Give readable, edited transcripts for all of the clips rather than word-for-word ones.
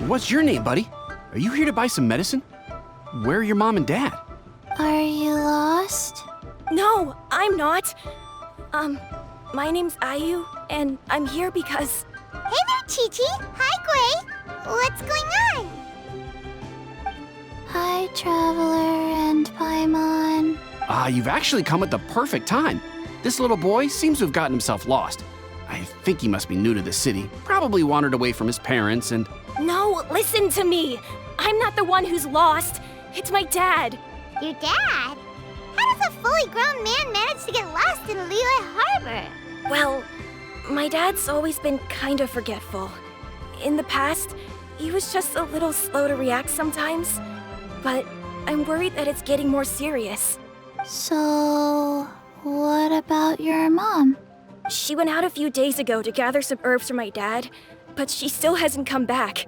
What's your name, buddy? Are you here to buy some medicine? Where are your mom and dad? Are you lost? No, I'm not. My name's Ayu, and I'm here because... Hey there, Chi-Chi. Hi, Gray. What's going on? Hi, Traveler and Paimon. You've actually come at the perfect time. This little boy seems to have gotten himself lost. I think he must be new to the city, probably wandered away from his parents and... No, listen to me. I'm not the one who's lost. It's my dad. Your dad? How does a fully grown man manage to get lost in Liyue Harbor? Well, my dad's always been kind of forgetful. In the past, he was just a little slow to react sometimes. But I'm worried that it's getting more serious. So, what about your mom? She went out a few days ago to gather some herbs for my dad, but she still hasn't come back.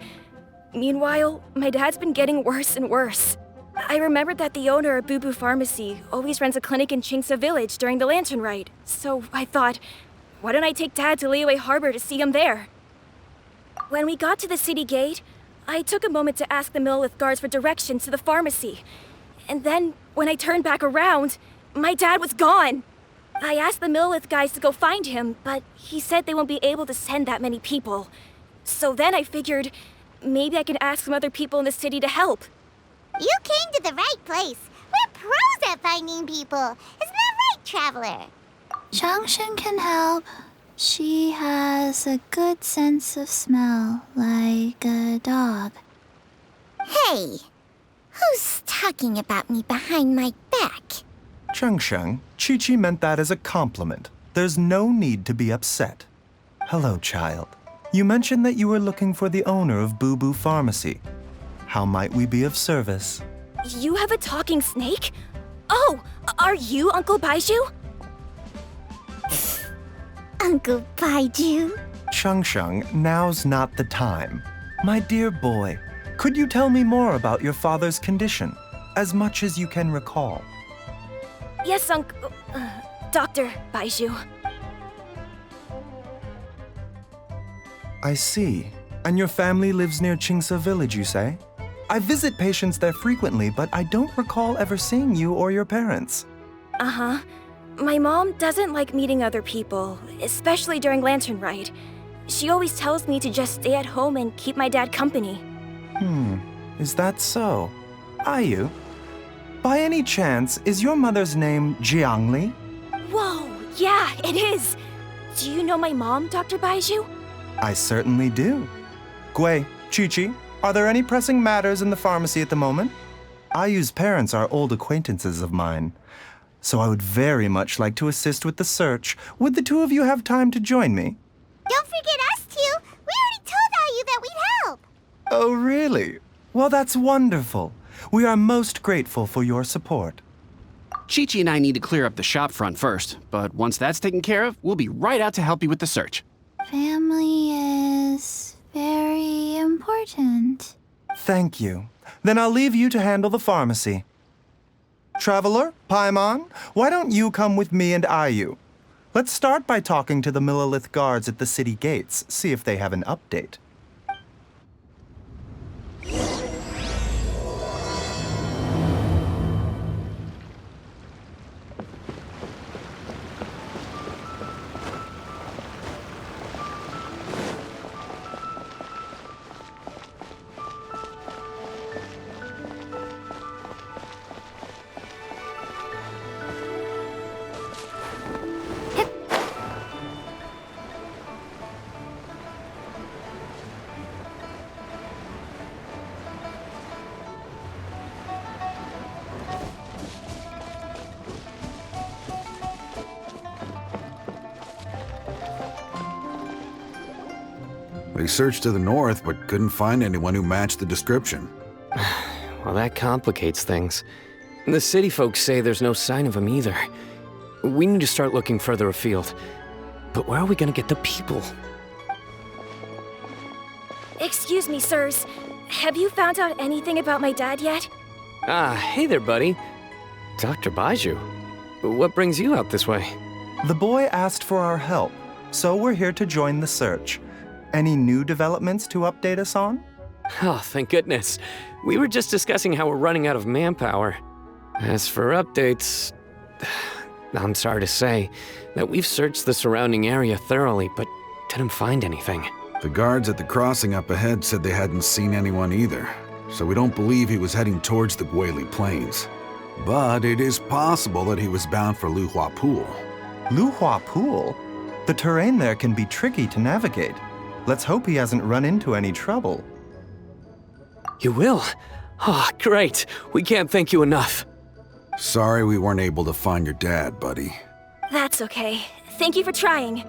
Meanwhile, my dad's been getting worse and worse. I remembered that the owner of Boo Boo Pharmacy always runs a clinic in Chingsa Village during the Lantern Rite, so I thought, why don't I take Dad to Liyue Harbor to see him there? When we got to the city gate, I took a moment to ask the Millelith guards for directions to the pharmacy. And then, when I turned back around, my dad was gone. I asked the Millelith guys to go find him, but he said they won't be able to send that many people. So then I figured, maybe I could ask some other people in the city to help. You came to the right place. We're pros at finding people. Isn't that right, Traveler? Junction can help. She has a good sense of smell, like a dog. Hey, who's talking about me behind my back? Chengsheng, Chi-Chi meant that as a compliment. There's no need to be upset. Hello, child. You mentioned that you were looking for the owner of Boo Boo Pharmacy. How might we be of service? You have a talking snake? Oh, are you Uncle Baiju? Uncle Baiju? Chengsheng, now's not the time. My dear boy, could you tell me more about your father's condition? As much as you can recall. Yes, Dr. Baiju. I see. And your family lives near Chingsa Village, you say? I visit patients there frequently, but I don't recall ever seeing you or your parents. Uh-huh. My mom doesn't like meeting other people, especially during Lantern Rite. She always tells me to just stay at home and keep my dad company. Is that so? Ayu, by any chance, is your mother's name Jiangli? Whoa, yeah, it is. Do you know my mom, Dr. Baiju? I certainly do. Gui, Chi-Chi, are there any pressing matters in the pharmacy at the moment? Ayu's parents are old acquaintances of mine, so I would very much like to assist with the search. Would the two of you have time to join me? Don't forget us two. We already told Ayu that we'd help. Oh, really? Well, that's wonderful. We are most grateful for your support. Chi-Chi and I need to clear up the shop front first, but once that's taken care of, we'll be right out to help you with the search. Family is very important. Thank you. Then I'll leave you to handle the pharmacy. Traveler, Paimon, why don't you come with me and Ayu? Let's start by talking to the Millelith guards at the city gates, see if they have an update. We searched to the north, but couldn't find anyone who matched the description. Well, that complicates things. The city folks say there's no sign of him either. We need to start looking further afield. But where are we gonna get the people? Excuse me, sirs. Have you found out anything about my dad yet? Hey there, buddy. Dr. Baiju. What brings you out this way? The boy asked for our help, so we're here to join the search. Any new developments to update us on? Oh, thank goodness. We were just discussing how we're running out of manpower. As for updates, I'm sorry to say that we've searched the surrounding area thoroughly, but didn't find anything. The guards at the crossing up ahead said they hadn't seen anyone either, so we don't believe he was heading towards the Guili Plains. But it is possible that he was bound for Luhua Pool. Luhua Pool? The terrain there can be tricky to navigate. Let's hope he hasn't run into any trouble. You will? Oh, great. We can't thank you enough. Sorry we weren't able to find your dad, buddy. That's okay. Thank you for trying.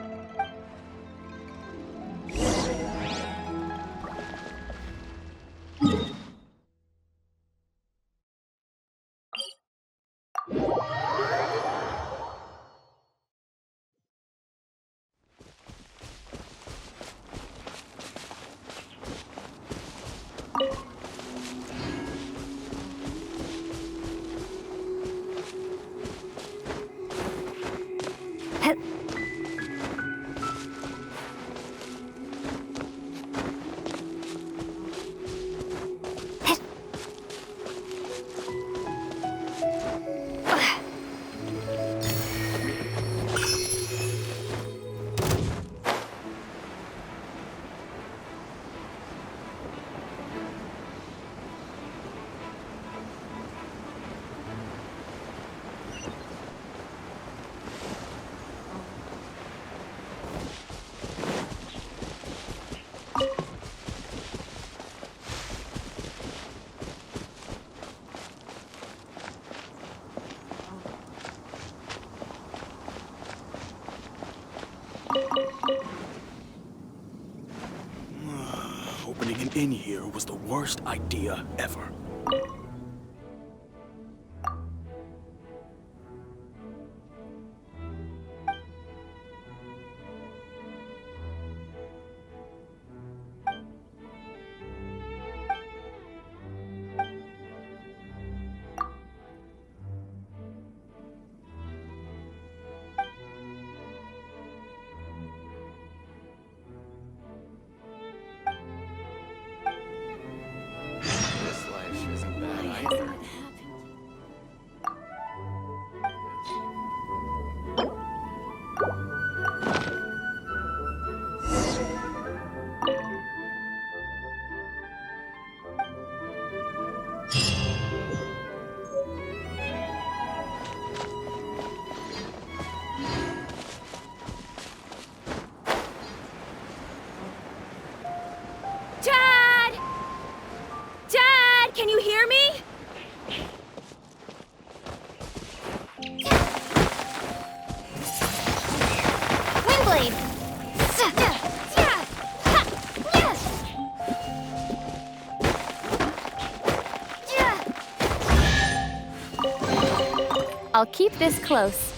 Opening an inn here was the worst idea ever. Dad! Dad, can you hear me? Windblade! I'll keep this close.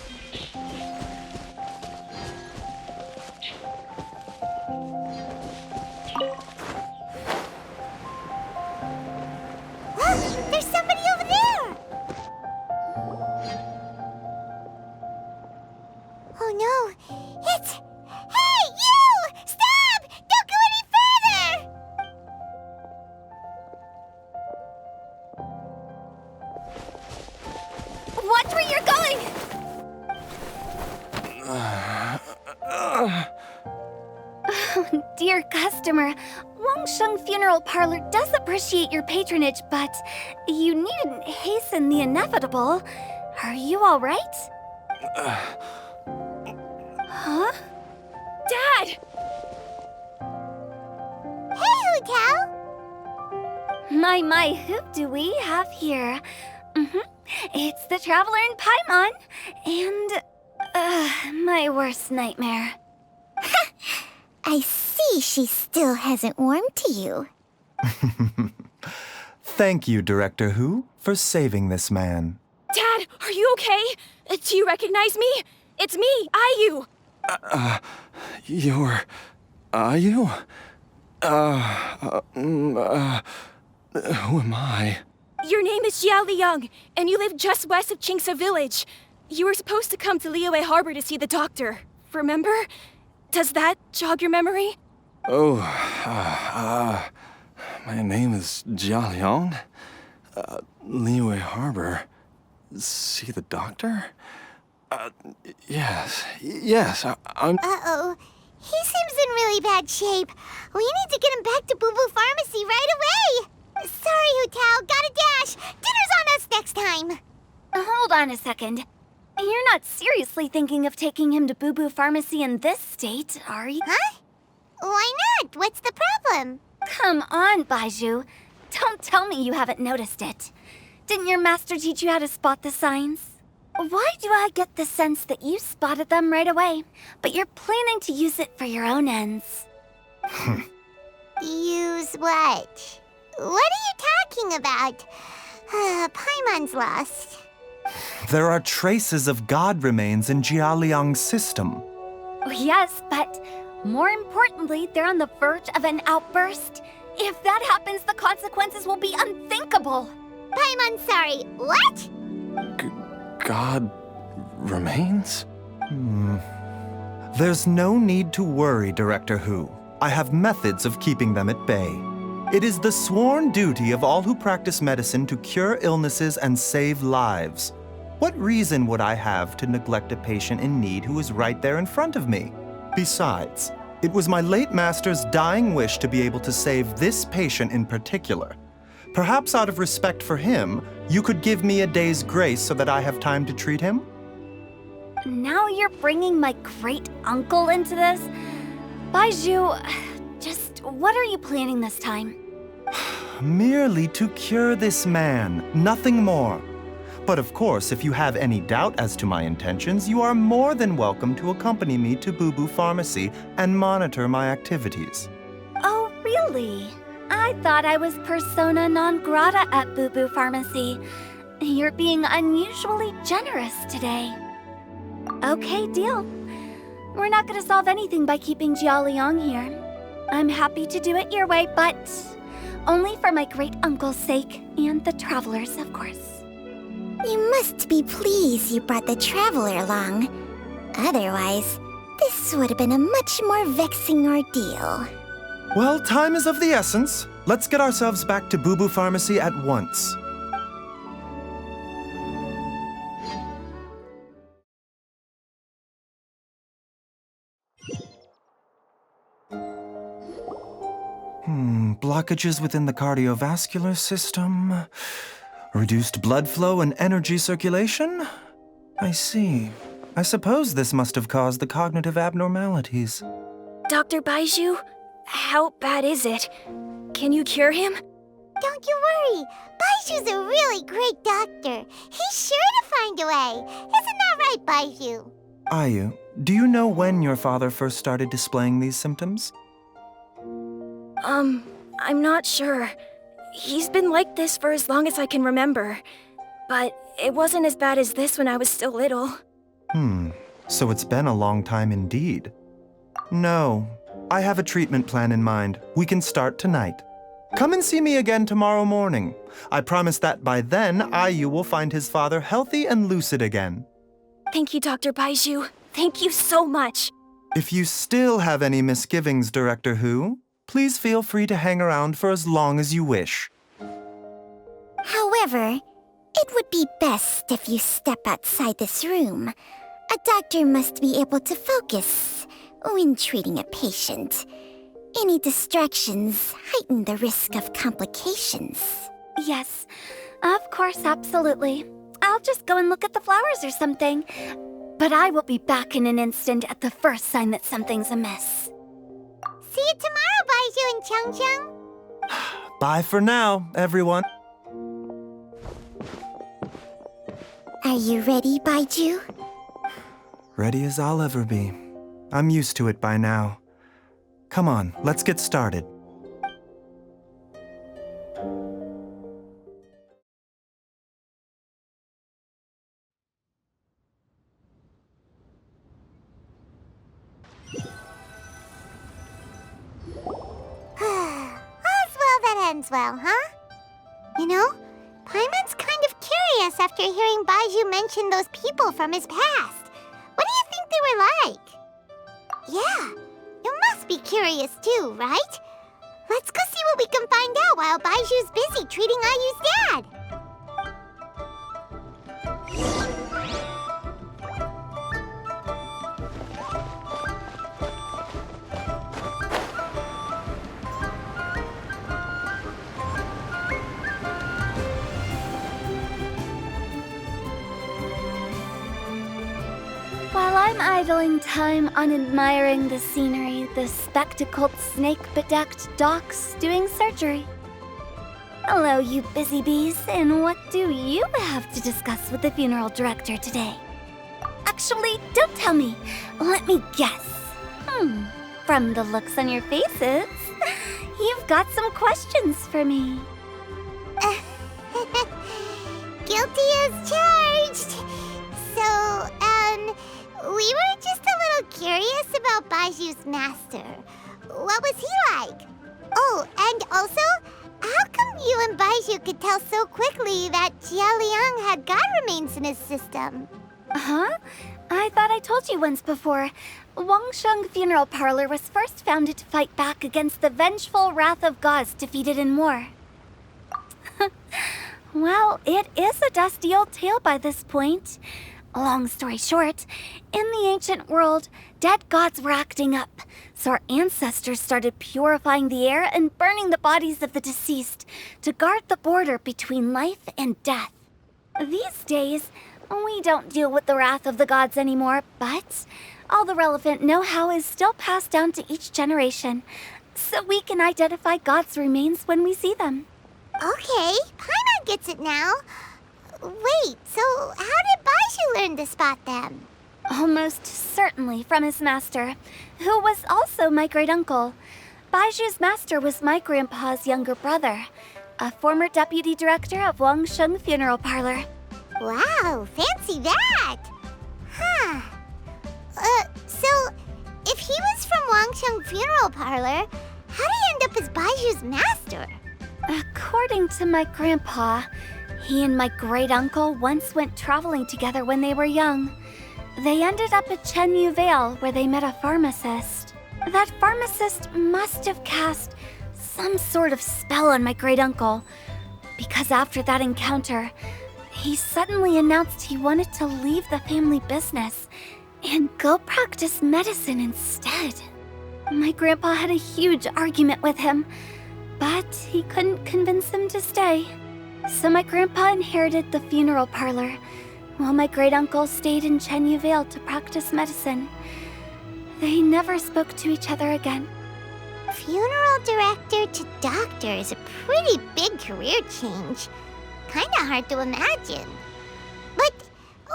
There's somebody over there! Oh no, it's... Hey, you! Stop! Don't go any further! Watch where you're going! Dear customer, Wangsheng Funeral Parlor does appreciate your patronage, but you needn't hasten the inevitable. Are you all right? Huh? Dad! Hey, Hu-Tao! My, who do we have here? It's the Traveler in Paimon, and, my worst nightmare. I see she still hasn't warmed to you. Thank you, Director Hu, for saving this man. Dad, are you okay? Do you recognize me? It's me, Ayu. You're... Are you? Who am I? Your name is Jia Liang, and you live just west of Qingsa Village. You were supposed to come to Liyue Harbor to see the doctor. Remember? Does that jog your memory? Oh, My name is Jia Liang. Liyue Harbor. See the doctor? Yes, I'm... Uh-oh. He seems in really bad shape. We need to get him back to Boo Boo Pharmacy right away. Sorry, Hu Tao. Gotta dash. Dinner's on us next time. Hold on a second. You're not seriously thinking of taking him to Boo Boo Pharmacy in this state, are you? Huh? Why not? What's the problem? Come on, Baizhu. Don't tell me you haven't noticed it. Didn't your master teach you how to spot the signs? Why do I get the sense that you spotted them right away, but you're planning to use it for your own ends? Use what? What are you talking about? Paimon's lost. There are traces of god remains in Jia Liang's system. Yes, but more importantly, they're on the verge of an outburst. If that happens, the consequences will be unthinkable. Paimon, sorry. What? God remains? There's no need to worry, Director Hu. I have methods of keeping them at bay. It is the sworn duty of all who practice medicine to cure illnesses and save lives. What reason would I have to neglect a patient in need who is right there in front of me? Besides, it was my late master's dying wish to be able to save this patient in particular. Perhaps out of respect for him, you could give me a day's grace so that I have time to treat him? Now you're bringing my great-uncle into this? Baizhu, just what are you planning this time? Merely to cure this man, nothing more. But of course, if you have any doubt as to my intentions, you are more than welcome to accompany me to Boo Boo Pharmacy and monitor my activities. Oh, really? I thought I was persona non grata at Boo Boo Pharmacy. You're being unusually generous today. Okay, deal. We're not gonna solve anything by keeping Jia Liang here. I'm happy to do it your way, but only for my great-uncle's sake and the travelers, of course. You must be pleased you brought the traveler along. Otherwise, this would have been a much more vexing ordeal. Well, time is of the essence. Let's get ourselves back to Boo Boo Pharmacy at once. Blockages within the cardiovascular system, reduced blood flow and energy circulation? I see. I suppose this must have caused the cognitive abnormalities. Dr. Baizhu, how bad is it? Can you cure him? Don't you worry. Baizhu's a really great doctor. He's sure to find a way. Isn't that right, Baizhu? Ayu, do you know when your father first started displaying these symptoms? I'm not sure. He's been like this for as long as I can remember. But it wasn't as bad as this when I was still little. So it's been a long time indeed. No, I have a treatment plan in mind. We can start tonight. Come and see me again tomorrow morning. I promise that by then, Ayu will find his father healthy and lucid again. Thank you, Dr. Baizhu. Thank you so much. If you still have any misgivings, Director Hu, please feel free to hang around for as long as you wish. However, it would be best if you step outside this room. A doctor must be able to focus when treating a patient. Any distractions heighten the risk of complications. Yes, of course, absolutely. I'll just go and look at the flowers or something. But I will be back in an instant at the first sign that something's amiss. See you tomorrow, Baizhu and Changcheng. Bye for now, everyone. Are you ready, Baizhu? Ready as I'll ever be. I'm used to it by now. Come on, let's get started. Well, huh? You know, Paimon's kind of curious after hearing Baizhu mention those people from his past. What do you think they were like? Yeah, you must be curious too, right? Let's go see what we can find out while Baiju's busy treating Ayu's dad. While I'm idling time on admiring the scenery, the spectacled snake-bedecked docks doing surgery. Hello, you busy bees, and what do you have to discuss with the funeral director today? Actually, don't tell me. Let me guess. From the looks on your faces, you've got some questions for me. Guilty as charged. So, we were just a little curious about Baiju's master. What was he like? Oh, and also, how come you and Baiju could tell so quickly that Jia Liang had god remains in his system? Huh? I thought I told you once before. Wangsheng Funeral Parlor was first founded to fight back against the vengeful wrath of gods defeated in war. Well, it is a dusty old tale by this point. Long story short, in the ancient world, dead gods were acting up, so our ancestors started purifying the air and burning the bodies of the deceased to guard the border between life and death. These days, we don't deal with the wrath of the gods anymore, but all the relevant know-how is still passed down to each generation, so we can identify gods' remains when we see them. Okay, Paimon gets it now. Wait, so how did Baiju learn to spot them? Almost certainly from his master, who was also my great-uncle. Baiju's master was my grandpa's younger brother, a former deputy director of Wangsheng Funeral Parlor. Wow, fancy that! Huh. So, if he was from Wangsheng Funeral Parlor, how did he end up as Baiju's master? According to my grandpa, he and my great-uncle once went traveling together when they were young. They ended up at Chenyu Vale, where they met a pharmacist. That pharmacist must have cast some sort of spell on my great-uncle, because after that encounter, he suddenly announced he wanted to leave the family business and go practice medicine instead. My grandpa had a huge argument with him, but he couldn't convince him to stay. So my grandpa inherited the funeral parlor, while my great-uncle stayed in Chenyu Vale to practice medicine. They never spoke to each other again. Funeral director to doctor is a pretty big career change. Kinda hard to imagine. But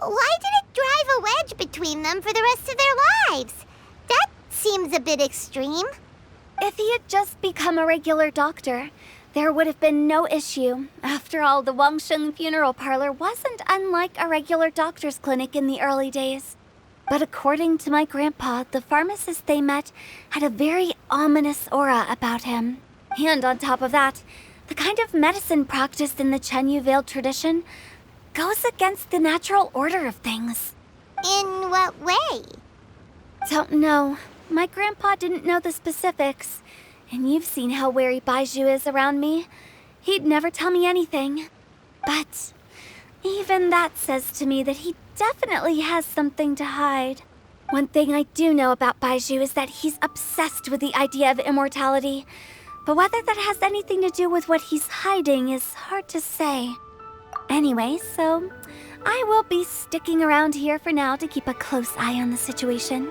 why did it drive a wedge between them for the rest of their lives? That seems a bit extreme. If he had just become a regular doctor, there would have been no issue. After all, the Wangsheng Funeral Parlor wasn't unlike a regular doctor's clinic in the early days. But according to my grandpa, the pharmacist they met had a very ominous aura about him. And on top of that, the kind of medicine practiced in the Chenyu Vale tradition goes against the natural order of things. In what way? Don't know. My grandpa didn't know the specifics. And you've seen how wary Baiju is around me. He'd never tell me anything. But even that says to me that he definitely has something to hide. One thing I do know about Baiju is that he's obsessed with the idea of immortality. But whether that has anything to do with what he's hiding is hard to say. Anyway, so I will be sticking around here for now to keep a close eye on the situation.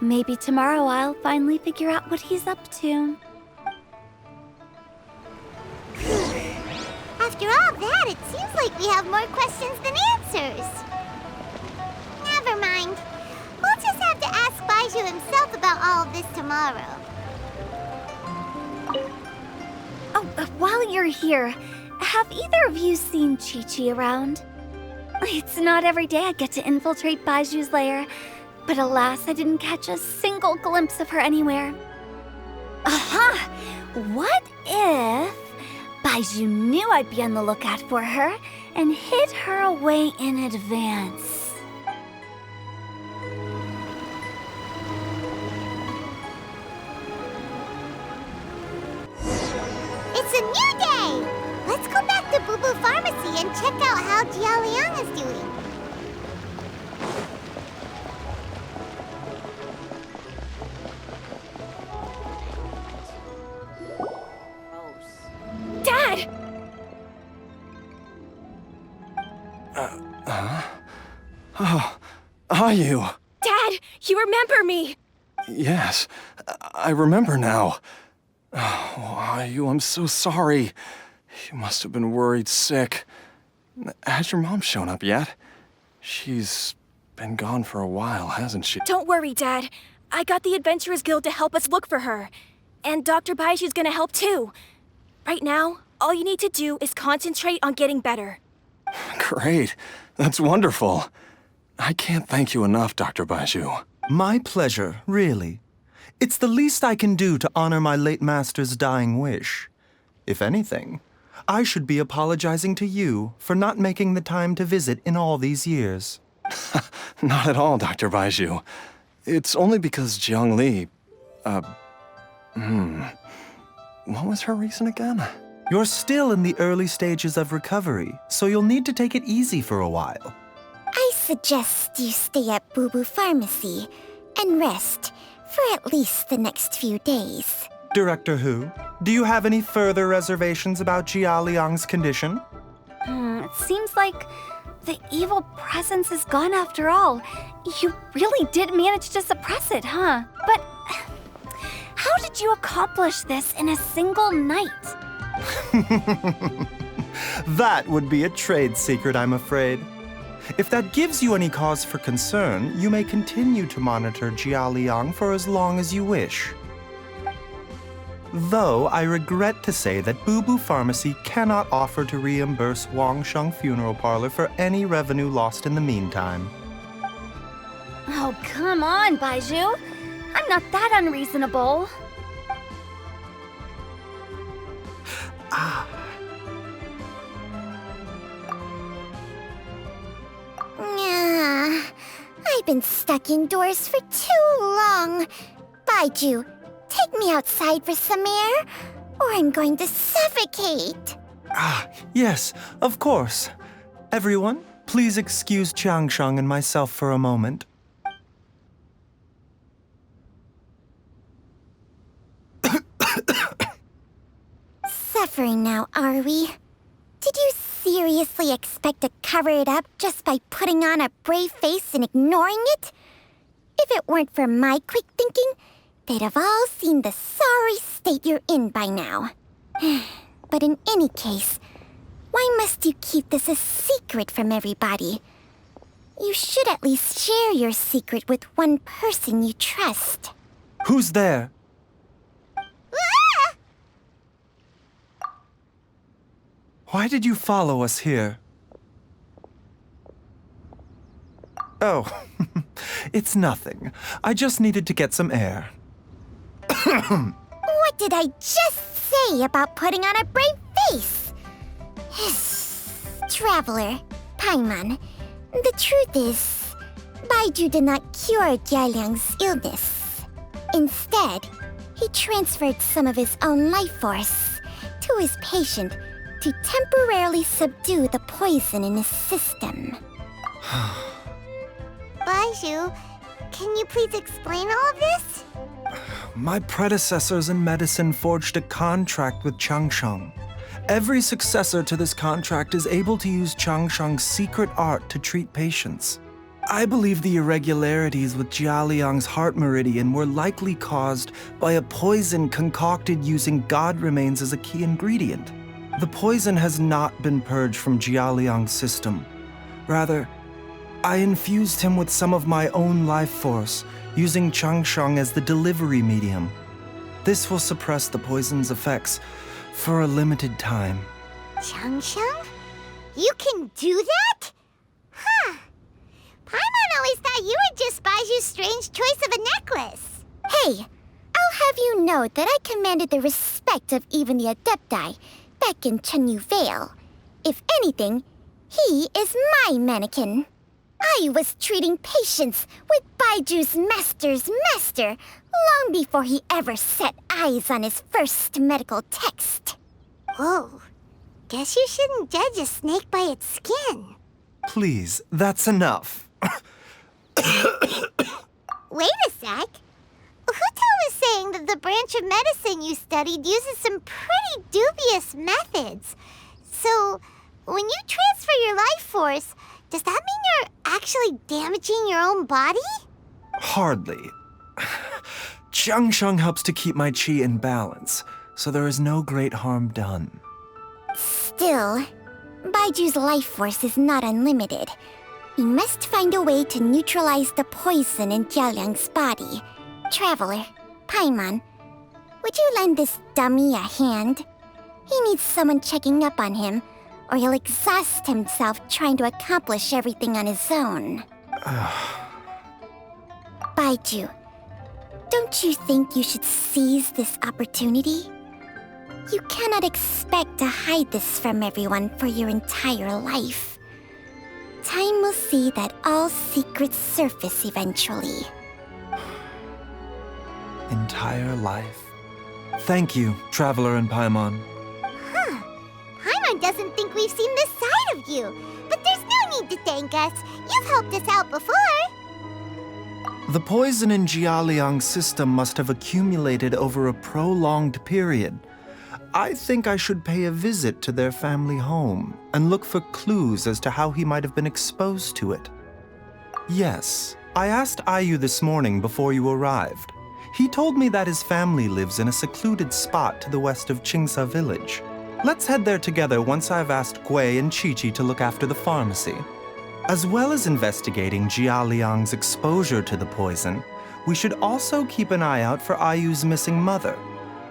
Maybe tomorrow I'll finally figure out what he's up to. After all that, it seems like we have more questions than answers. Never mind. We'll just have to ask Baiju himself about all of this tomorrow. Oh, while you're here, have either of you seen Chi-Chi around? It's not every day I get to infiltrate Baiju's lair, but alas, I didn't catch a single glimpse of her anywhere. Aha! What if Baiju knew I'd be on the lookout for her and hid her away in advance? new day! Let's go back to Boo Boo Pharmacy and check out how Jia Liang is doing. Dad! Are you? Dad, you remember me! Yes, I remember now. Oh, are you? I'm so sorry. You must have been worried sick. Has your mom shown up yet? She's been gone for a while, hasn't she? Don't worry, Dad. I got the Adventurers Guild to help us look for her. And Dr. Baiju's gonna help too. Right now, all you need to do is concentrate on getting better. Great. That's wonderful. I can't thank you enough, Dr. Baiju. My pleasure, really. It's the least I can do to honor my late master's dying wish. If anything, I should be apologizing to you for not making the time to visit in all these years. Not at all, Dr. Baiju. It's only because Jiang Li... What was her reason again? You're still in the early stages of recovery, so you'll need to take it easy for a while. I suggest you stay at Boo Boo Pharmacy and rest for at least the next few days. Director Hu, do you have any further reservations about Jia Liang's condition? It seems like the evil presence is gone after all. You really did manage to suppress it, huh? But how did you accomplish this in a single night? That would be a trade secret, I'm afraid. If that gives you any cause for concern, you may continue to monitor Jia Liang for as long as you wish. Though I regret to say that Boo Boo Pharmacy cannot offer to reimburse Wangsheng Funeral Parlor for any revenue lost in the meantime. Oh, come on, Baiju. I'm not that unreasonable. I've been stuck indoors for too long. Baiju, take me outside for some air, or I'm going to suffocate. Yes, of course. Everyone, please excuse Changsheng and myself for a moment. Suffering now, are we? Did you seriously expect to cover it up just by putting on a brave face and ignoring it? If it weren't for my quick thinking, they'd have all seen the sorry state you're in by now. But in any case, why must you keep this a secret from everybody? You should at least share your secret with one person you trust. Who's there? Why did you follow us here? Oh, it's nothing. I just needed to get some air. What did I just say about putting on a brave face? Traveler, Paimon, the truth is, Baiju did not cure Jia Liang's illness. Instead, he transferred some of his own life force to his patient to temporarily subdue the poison in his system. Baiju, can you please explain all of this? My predecessors in medicine forged a contract with Changsheng. Every successor to this contract is able to use Changsheng's secret art to treat patients. I believe the irregularities with Jia Liang's heart meridian were likely caused by a poison concocted using god remains as a key ingredient. The poison has not been purged from Jia Liang's system. Rather, I infused him with some of my own life force, using Changsheng as the delivery medium. This will suppress the poison's effects for a limited time. Changsheng? You can do that? Huh. Paimon always thought you were just Baiju's strange choice of a necklace. Hey, I'll have you know that I commanded the respect of even the Adepti back in Chenyu Vale. If anything, he is my mannequin. I was treating patients with Baiju's master's master long before he ever set eyes on his first medical text. Whoa. Guess you shouldn't judge a snake by its skin. Please, that's enough. Wait a sec. Huto was saying that the branch of medicine you studied uses some pretty dubious methods. So, when you transfer your life force, does that mean you're actually damaging your own body? Hardly. Jiangsheng helps to keep my chi in balance, so there is no great harm done. Still, Baiju's life force is not unlimited. We must find a way to neutralize the poison in Jialiang's body. Traveler, Paimon, would you lend this dummy a hand? He needs someone checking up on him, or he'll exhaust himself trying to accomplish everything on his own. Baiju, don't you think you should seize this opportunity? You cannot expect to hide this from everyone for your entire life. Time will see that all secrets surface eventually. Entire life. Thank you, Traveler and Paimon. Paimon doesn't think we've seen this side of you, but there's no need to thank us. You've helped us out before. The poison in Jialiang's system must have accumulated over a prolonged period. I think I should pay a visit to their family home and look for clues as to how he might have been exposed to it. Yes, I asked Ayu this morning before you arrived. He told me that his family lives in a secluded spot to the west of Qingsa village. Let's head there together once I've asked Gui and Qiqi to look after the pharmacy. As well as investigating Jialiang's exposure to the poison, we should also keep an eye out for Ayu's missing mother,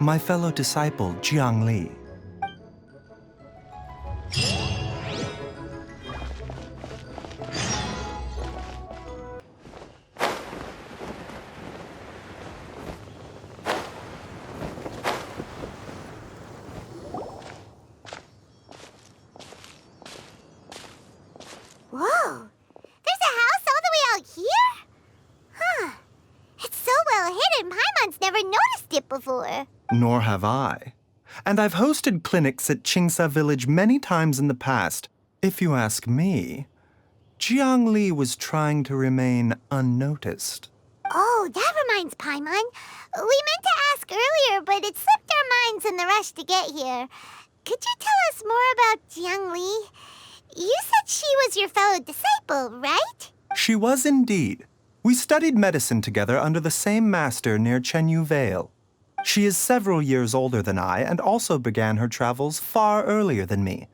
my fellow disciple, Jiangli. Whoa! There's a house all the way out here? Huh. It's so well hidden, Paimon's never noticed it before. Nor have I. And I've hosted clinics at Qingsa village many times in the past. If you ask me, Jiangli was trying to remain unnoticed. Oh, that reminds Paimon. We meant to ask earlier, but it slipped our minds in the rush to get here. Could you tell us more about Jiangli? You said she was your fellow disciple, right? She was indeed. We studied medicine together under the same master near Chenyu Vale. She is several years older than I and also began her travels far earlier than me.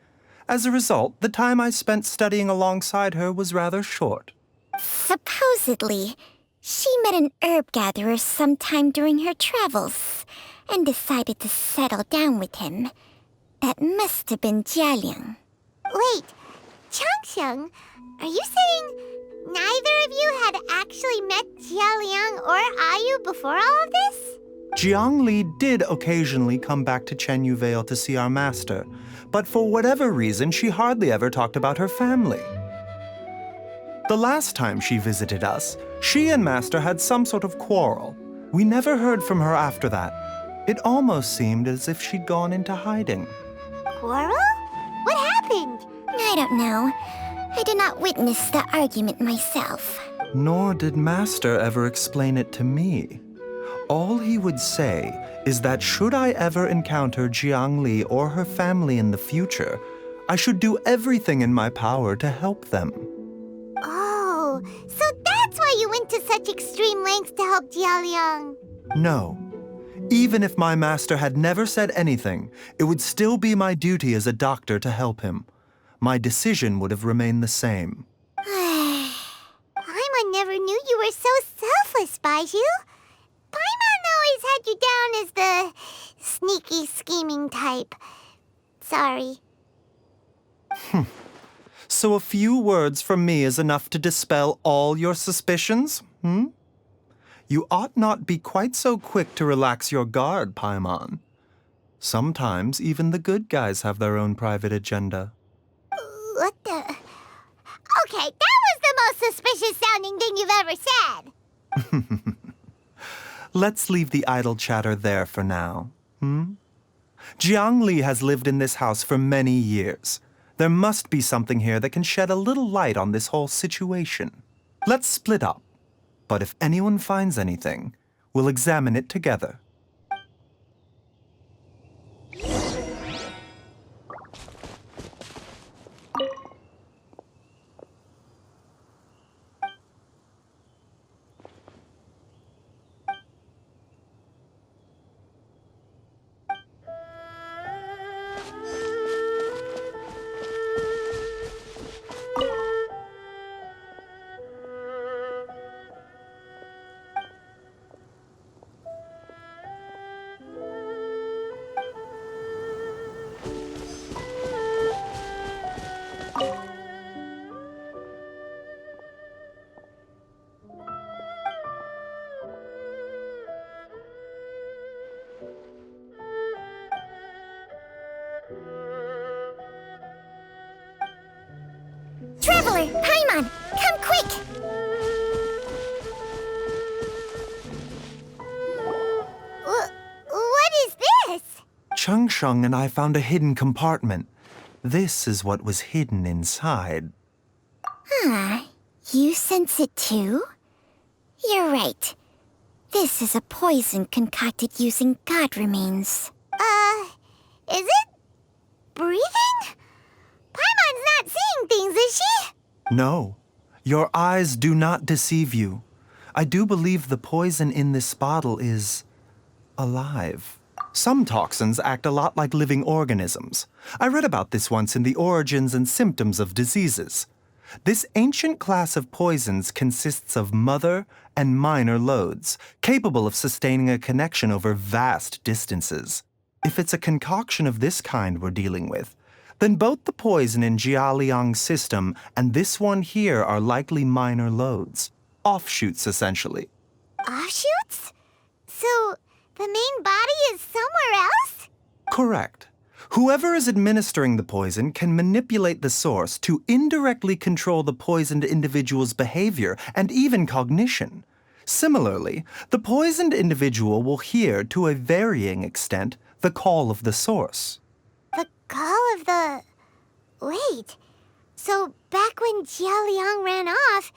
As a result, the time I spent studying alongside her was rather short. Supposedly, she met an herb gatherer sometime during her travels and decided to settle down with him. That must have been Jialiang. Wait, Changxiang, are you saying neither of you had actually met Jialiang or Ayu before all of this? Jiangli did occasionally come back to Chenyu Vale to see our master, but for whatever reason, she hardly ever talked about her family. The last time she visited us, she and Master had some sort of quarrel. We never heard from her after that. It almost seemed as if she'd gone into hiding. Quarrel? What happened? I don't know. I did not witness the argument myself. Nor did Master ever explain it to me. All he would say is that should I ever encounter Jiangli or her family in the future, I should do everything in my power to help them. Oh, so that's why you went to such extreme lengths to help Jialiang. No. Even if my master had never said anything, it would still be my duty as a doctor to help him. My decision would have remained the same. Paimon never knew you were so selfless, Baiju. Paimon always had you down as the sneaky, scheming type. Sorry. So a few words from me is enough to dispel all your suspicions, You ought not be quite so quick to relax your guard, Paimon. Sometimes even the good guys have their own private agenda. What the? Okay, that was the most suspicious sounding thing you've ever said. Let's leave the idle chatter there for now, Jiangli has lived in this house for many years. There must be something here that can shed a little light on this whole situation. Let's split up. But if anyone finds anything, we'll examine it together. Traveler, Paimon, come quick! What is this? Chung Shung and I found a hidden compartment. This is what was hidden inside. You sense it too? You're right. This is a poison concocted using god remains. Is it? Breathing? Paimon's not seeing things, is she? No, your eyes do not deceive you. I do believe the poison in this bottle is alive. Some toxins act a lot like living organisms. I read about this once in the Origins and Symptoms of Diseases. This ancient class of poisons consists of mother and minor loads, capable of sustaining a connection over vast distances. If it's a concoction of this kind we're dealing with, then both the poison in Jialiang's system and this one here are likely minor loads. Offshoots, essentially. Offshoots? So, the main body is somewhere else? Correct. Whoever is administering the poison can manipulate the source to indirectly control the poisoned individual's behavior and even cognition. Similarly, the poisoned individual will hear, to a varying extent, the call of the source. The call of the... Wait. So, back when Jialiang ran off,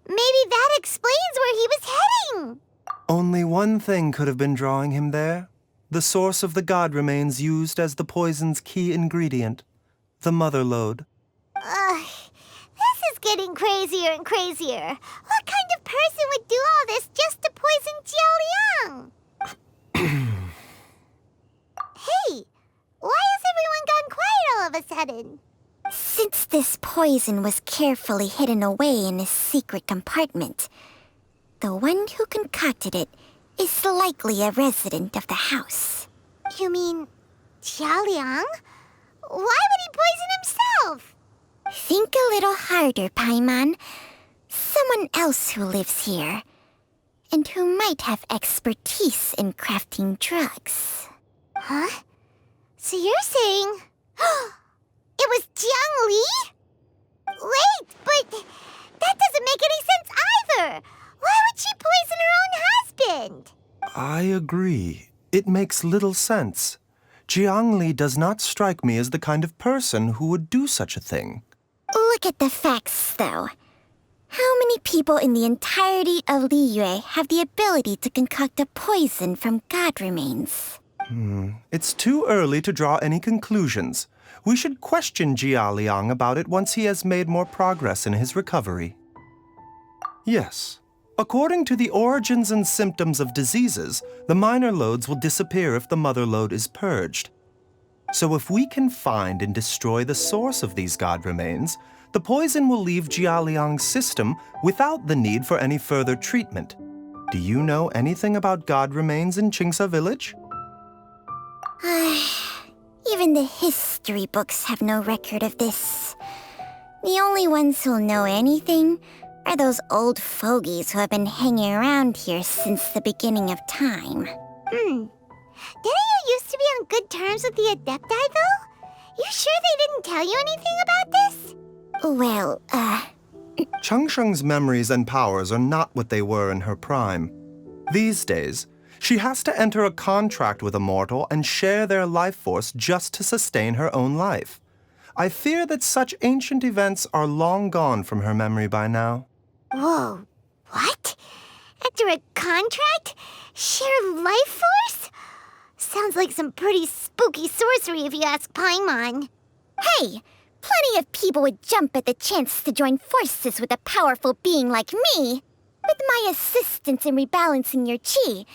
maybe that explains where he was heading! Only one thing could have been drawing him there. The source of the god remains used as the poison's key ingredient, the mother lode. This is getting crazier and crazier. What kind of person would do all this just to poison Jialiang? Hey, why has everyone gone quiet all of a sudden? Since this poison was carefully hidden away in a secret compartment, the one who concocted it is likely a resident of the house. You mean Jialiang? Why would he poison himself? Think a little harder, Paimon. Someone else who lives here, and who might have expertise in crafting drugs. Huh? So you're saying... it was Jiang Li? Wait, but that doesn't make any sense either! Why would she poison her own husband? I agree. It makes little sense. Jiangli does not strike me as the kind of person who would do such a thing. Look at the facts, though. How many people in the entirety of Liyue have the ability to concoct a poison from god remains? It's too early to draw any conclusions. We should question Jia Liang about it once he has made more progress in his recovery. Yes. According to the Origins and Symptoms of Diseases, the minor loads will disappear if the mother load is purged. So if we can find and destroy the source of these god remains, the poison will leave Jialiang's system without the need for any further treatment. Do you know anything about god remains in Qingsa village? Even the history books have no record of this. The only ones who'll know anything are those old fogies who have been hanging around here since the beginning of time. Didn't you used to be on good terms with the Adepti, though? You sure they didn't tell you anything about this? Well, Changsheng's memories and powers are not what they were in her prime. These days, She has to enter a contract with a mortal and share their life force just to sustain her own life. I fear that such ancient events are long gone from her memory by now. Whoa, what? Enter a contract? Share life force? Sounds like some pretty spooky sorcery if you ask Paimon. Hey, plenty of people would jump at the chance to join forces with a powerful being like me. With my assistance in rebalancing your chi,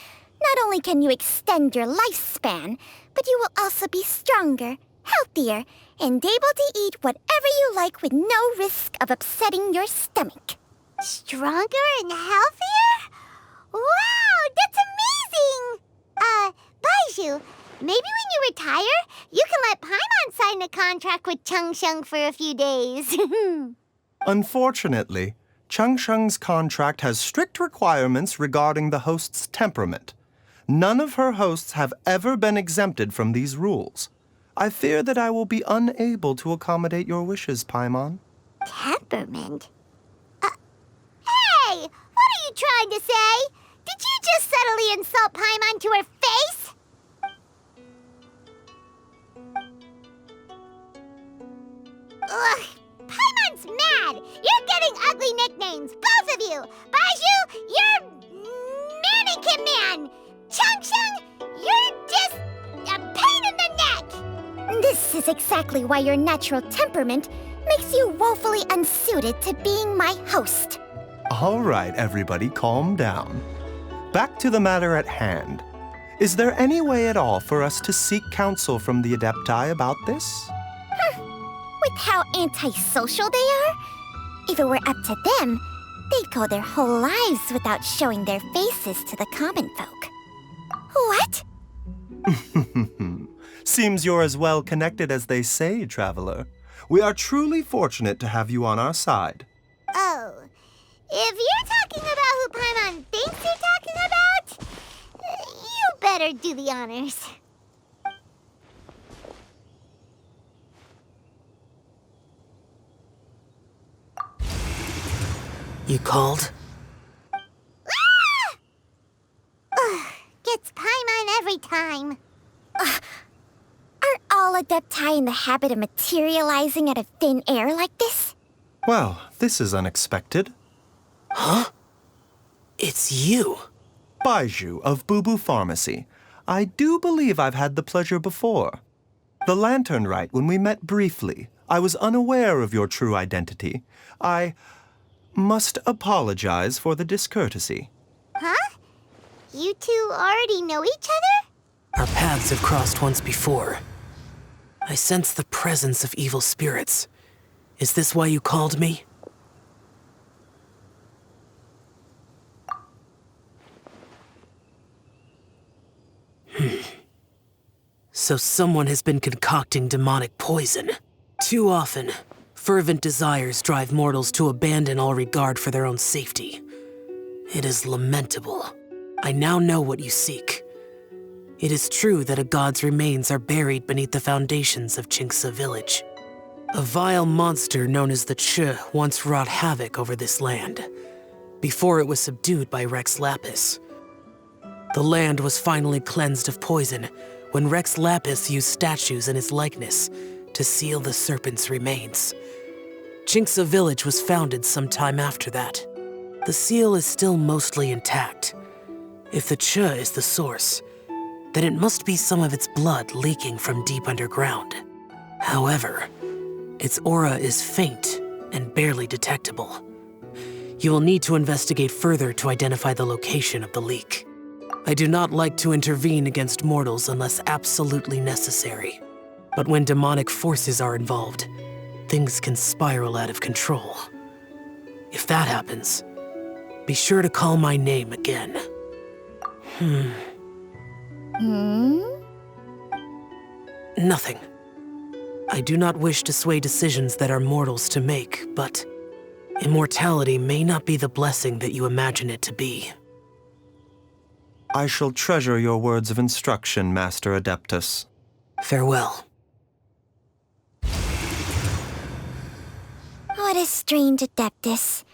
not only can you extend your lifespan, but you will also be stronger, healthier, and able to eat whatever you like with no risk of upsetting your stomach. Stronger and healthier? Wow, that's amazing! Baiju, maybe when you retire, you can let Paimon sign a contract with Changsheng for a few days. Unfortunately, Changsheng's contract has strict requirements regarding the host's temperament. None of her hosts have ever been exempted from these rules. I fear that I will be unable to accommodate your wishes, Paimon. Temperament? Hey! What are you trying to say? Did you just subtly insult Paimon to her face? Ugh! Paimon's mad! You're getting ugly nicknames, both of you! Baiju, you're Mannequin Man! Changsheng, you're just a pain in the neck! This is exactly why your natural temperament makes you woefully unsuited to being my host. All right, everybody, calm down. Back to the matter at hand. Is there any way at all for us to seek counsel from the Adepti about this? With how antisocial they are, if it were up to them, they'd go their whole lives without showing their faces to the common folk. What? Seems you're as well connected as they say, Traveler. We are truly fortunate to have you on our side. Oh, if you're talking about who Paimon thinks you're talking about, you better do the honors. You called? Ah! Ugh, gets Paimon every time. Aren't all Adepti in the habit of materializing out of thin air like this? Well, this is unexpected. Huh? It's you. Baiju of Boo Pharmacy. I do believe I've had the pleasure before. The Lantern Rite, when we met briefly, I was unaware of your true identity. I must apologize for the discourtesy. Huh? You two already know each other? Our paths have crossed once before. I sense the presence of evil spirits. Is this why you called me? So someone has been concocting demonic poison. Too often, fervent desires drive mortals to abandon all regard for their own safety. It is lamentable. I now know what you seek. It is true that a god's remains are buried beneath the foundations of Chinksa village. A vile monster known as the Che once wrought havoc over this land, before it was subdued by Rex Lapis. The land was finally cleansed of poison when Rex Lapis used statues in his likeness to seal the serpent's remains. Chinksa village was founded some time after that. The seal is still mostly intact. If the Che is the source, then it must be some of its blood leaking from deep underground. However, its aura is faint and barely detectable. You will need to investigate further to identify the location of the leak. I do not like to intervene against mortals unless absolutely necessary. But when demonic forces are involved, things can spiral out of control. If that happens, be sure to call my name again. Nothing. I do not wish to sway decisions that are mortals to make, but immortality may not be the blessing that you imagine it to be. I shall treasure your words of instruction, Master Adeptus. Farewell. What a strange Adeptus.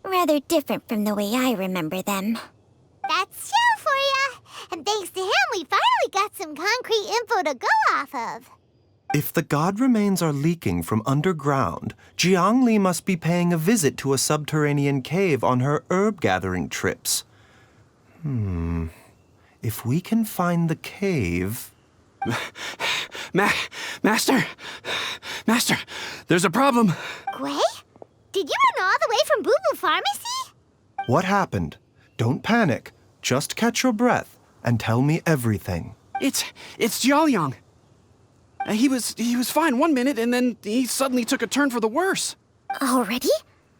Rather different from the way I remember them. That's show for ya! And thanks to him, we finally got some concrete info to go off of. If the god remains are leaking from underground, Jiangli must be paying a visit to a subterranean cave on her herb-gathering trips. If we can find the cave... Master, there's a problem. Gui? Did you run all the way from Boo Boo Pharmacy? What happened? Don't panic. Just catch your breath and tell me everything. It's Jiaoliang. He was fine one minute, and then he suddenly took a turn for the worse. Already?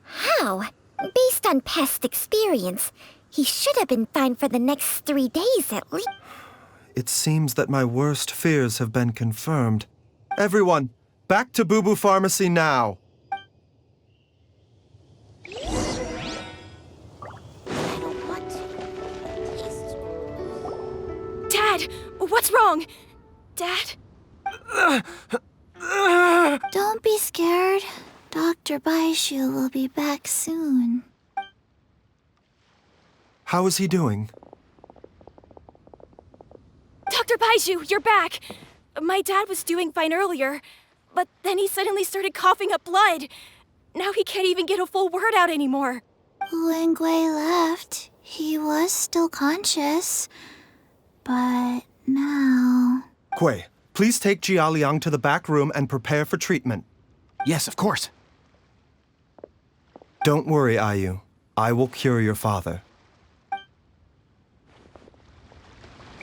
How? Based on past experience, he should have been fine for the next 3 days at least. It seems that my worst fears have been confirmed. Everyone, back to Boo Boo Pharmacy now. Dad, what's wrong? Dad? Don't be scared. Dr. Baishu will be back soon. How is he doing? Dr. Baishu, you're back! My dad was doing fine earlier, but then he suddenly started coughing up blood. Now he can't even get a full word out anymore. When Gui left, he was still conscious. But now... Gui, please take Jiaoliang to the back room and prepare for treatment. Yes, of course. Don't worry, Ayu. I will cure your father.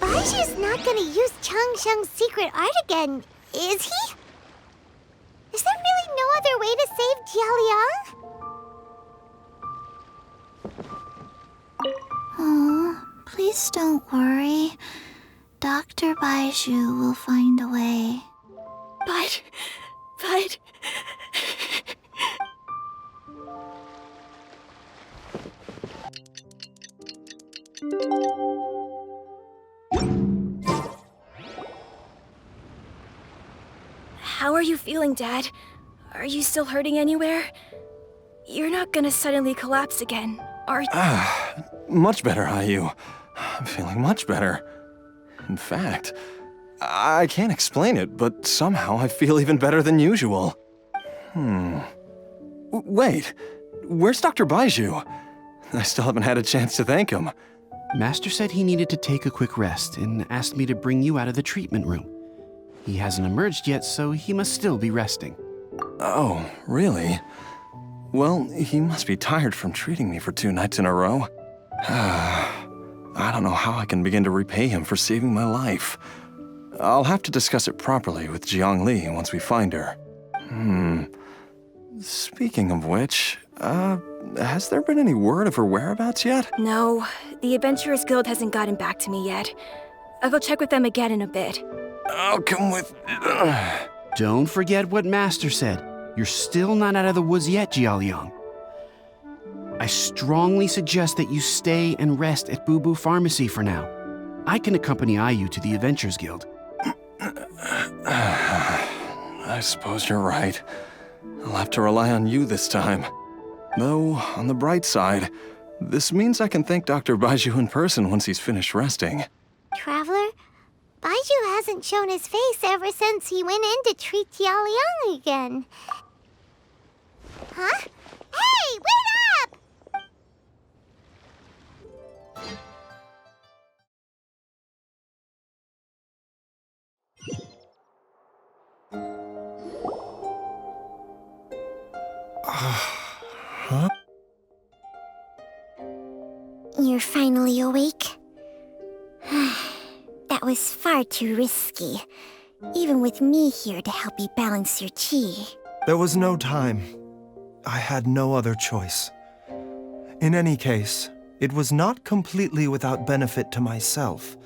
Baishu's not gonna use Changsheng's secret art again, is he? Is there really no other way to save Jiaoliang? Oh, please don't worry. Dr. Baishu will find a way. But... How are you feeling, Dad? Are you still hurting anywhere? You're not gonna suddenly collapse again, are you? Much better, Ayu. I'm feeling much better. In fact, I can't explain it, but somehow I feel even better than usual. Wait, where's Dr. Baishu? I still haven't had a chance to thank him. Master said he needed to take a quick rest and asked me to bring you out of the treatment room. He hasn't emerged yet, so he must still be resting. Oh, really? Well, he must be tired from treating me for 2 nights in a row. I don't know how I can begin to repay him for saving my life. I'll have to discuss it properly with Jiangli once we find her. Speaking of which, has there been any word of her whereabouts yet? No, the Adventurers Guild hasn't gotten back to me yet. I'll go check with them again in a bit. I'll come with... Don't forget what Master said. You're still not out of the woods yet, Jiaoliang. I strongly suggest that you stay and rest at Boo Boo Pharmacy for now. I can accompany Ayu to the Adventurers Guild. I suppose you're right. I'll have to rely on you this time. Though, on the bright side, this means I can thank Dr. Baishu in person once he's finished resting. Traveler, Baishu hasn't shown his face ever since he went in to treat Jiaoliang again. Huh? Hey, wait up! Huh? You're finally awake? That was far too risky, even with me here to help you balance your chi. There was no time. I had no other choice. In any case, it was not completely without benefit to myself.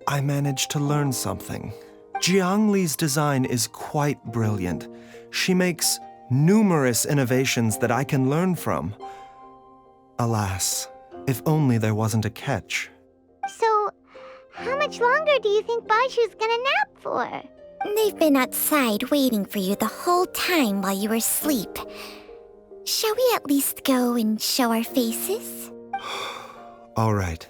I managed to learn something. Jiangli's design is quite brilliant. She makes numerous innovations that I can learn from. Alas, if only there wasn't a catch. So, how much longer do you think Baishu's gonna nap for? They've been outside waiting for you the whole time while you were asleep. Shall we at least go and show our faces? All right.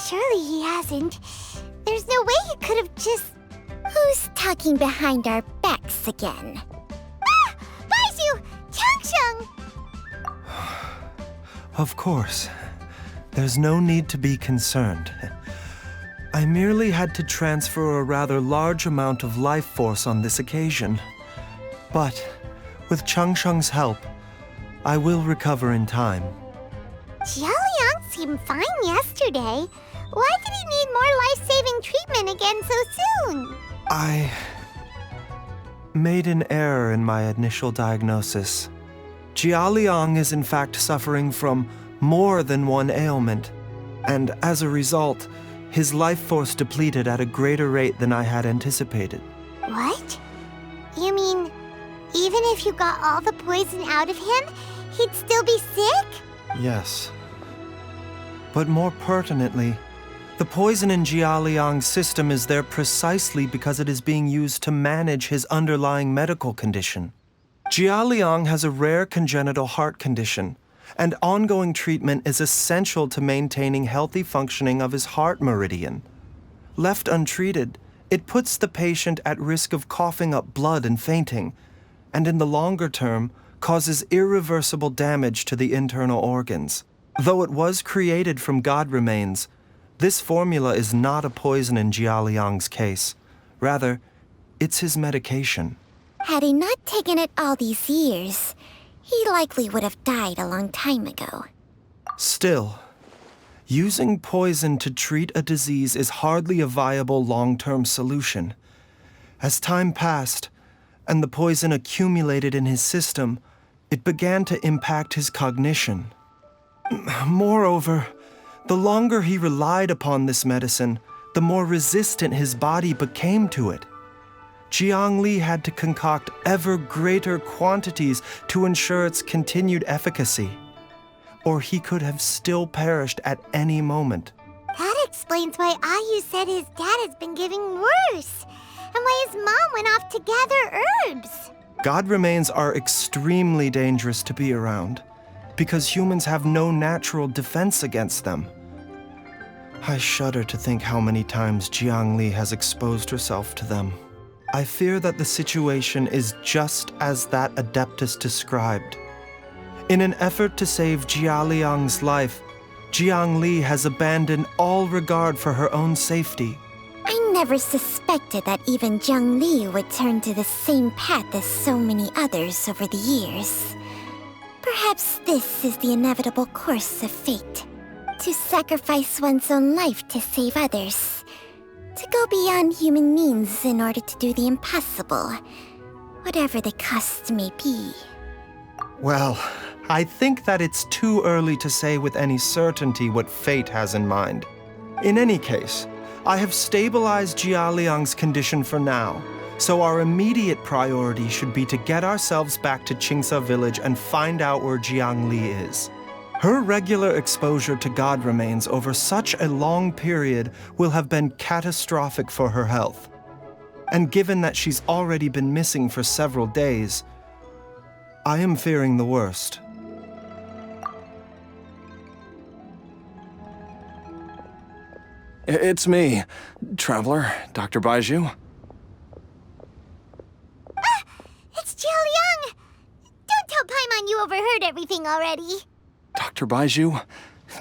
Surely he hasn't. There's no way he could have just... Who's talking behind our backs again? Ah! Baizu! Changsheng! Of course. There's no need to be concerned. I merely had to transfer a rather large amount of life force on this occasion. But, with Changsheng's help, I will recover in time. Jialiang seemed fine yesterday. Why did he need more life-saving treatment again so soon? I made an error in my initial diagnosis. Jialiang is in fact suffering from more than one ailment, and as a result, his life force depleted at a greater rate than I had anticipated. What? You mean, even if you got all the poison out of him, he'd still be sick? Yes. But more pertinently, the poison in Jialiang's system is there precisely because it is being used to manage his underlying medical condition. Jialiang has a rare congenital heart condition, and ongoing treatment is essential to maintaining healthy functioning of his heart meridian. Left untreated, it puts the patient at risk of coughing up blood and fainting, and in the longer term, causes irreversible damage to the internal organs. Though it was created from god remains, this formula is not a poison in Jialiang's case. Rather, it's his medication. Had he not taken it all these years, he likely would have died a long time ago. Still, using poison to treat a disease is hardly a viable long-term solution. As time passed, and the poison accumulated in his system, it began to impact his cognition. Moreover, the longer he relied upon this medicine, the more resistant his body became to it. Jiang Li had to concoct ever greater quantities to ensure its continued efficacy, or he could have still perished at any moment. That explains why Ayu said his dad has been getting worse, and why his mom went off to gather herbs. God remains are extremely dangerous to be around, because humans have no natural defense against them. I shudder to think how many times Jiang Li has exposed herself to them. I fear that the situation is just as that Adeptus described. In an effort to save Jialiang's life, Jiang Li has abandoned all regard for her own safety. I never suspected that even Jiang Li would turn to the same path as so many others over the years. Perhaps this is the inevitable course of fate. To sacrifice one's own life to save others. To go beyond human means in order to do the impossible, whatever the cost may be. Well, I think that it's too early to say with any certainty what fate has in mind. In any case, I have stabilized Jialiang's condition for now, so our immediate priority should be to get ourselves back to Qingsa village and find out where Jiang Li is. Her regular exposure to god remains over such a long period will have been catastrophic for her health. And given that she's already been missing for several days, I am fearing the worst. It's me, Traveler, Dr. Baizhu. Ah! It's Jialiang! Don't tell Paimon you overheard everything already. Dr. Baizhu,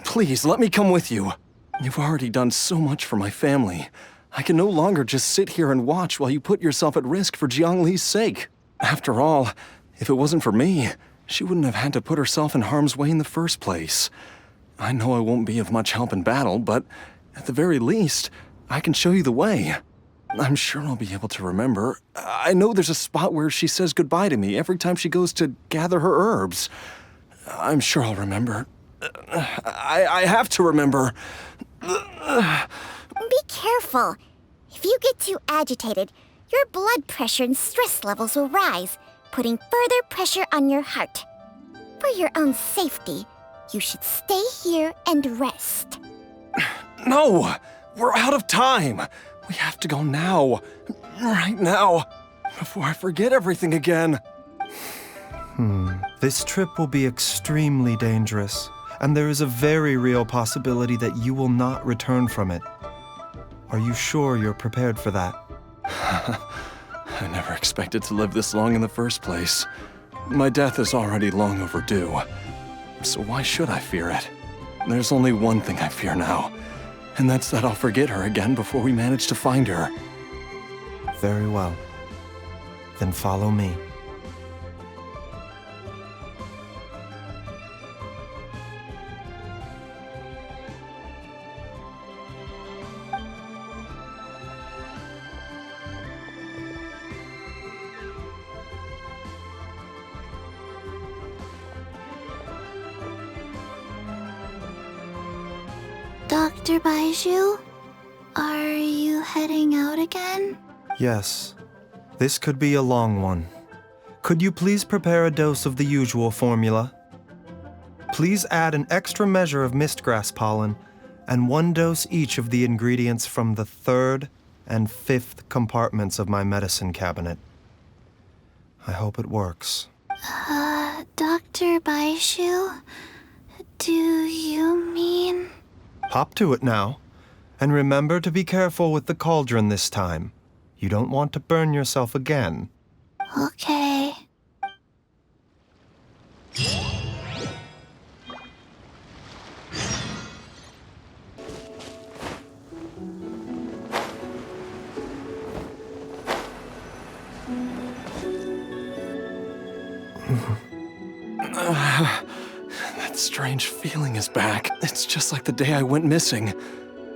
please let me come with you. You've already done so much for my family. I can no longer just sit here and watch while you put yourself at risk for Jiang Li's sake. After all, if it wasn't for me, she wouldn't have had to put herself in harm's way in the first place. I know I won't be of much help in battle, but at the very least, I can show you the way. I'm sure I'll be able to remember. I know there's a spot where she says goodbye to me every time she goes to gather her herbs. I'm sure I'll remember. I have to remember. Be careful. If you get too agitated, your blood pressure and stress levels will rise, putting further pressure on your heart. For your own safety, you should stay here and rest. No! We're out of time! We have to go now. Right now. Before I forget everything again. This trip will be extremely dangerous, and there is a very real possibility that you will not return from it. Are you sure you're prepared for that? I never expected to live this long in the first place. My death is already long overdue. So why should I fear it? There's only one thing I fear now, and that's that I'll forget her again before we manage to find her. Very well. Then follow me. Dr. Baiju, are you heading out again? Yes. This could be a long one. Could you please prepare a dose of the usual formula? Please add an extra measure of mistgrass pollen and 1 dose each of the ingredients from the 3rd and 5th compartments of my medicine cabinet. I hope it works. Dr. Baiju, do you mean... Hop to it now. And remember to be careful with the cauldron this time. You don't want to burn yourself again. Okay. That strange feeling is back. It's just like the day I went missing.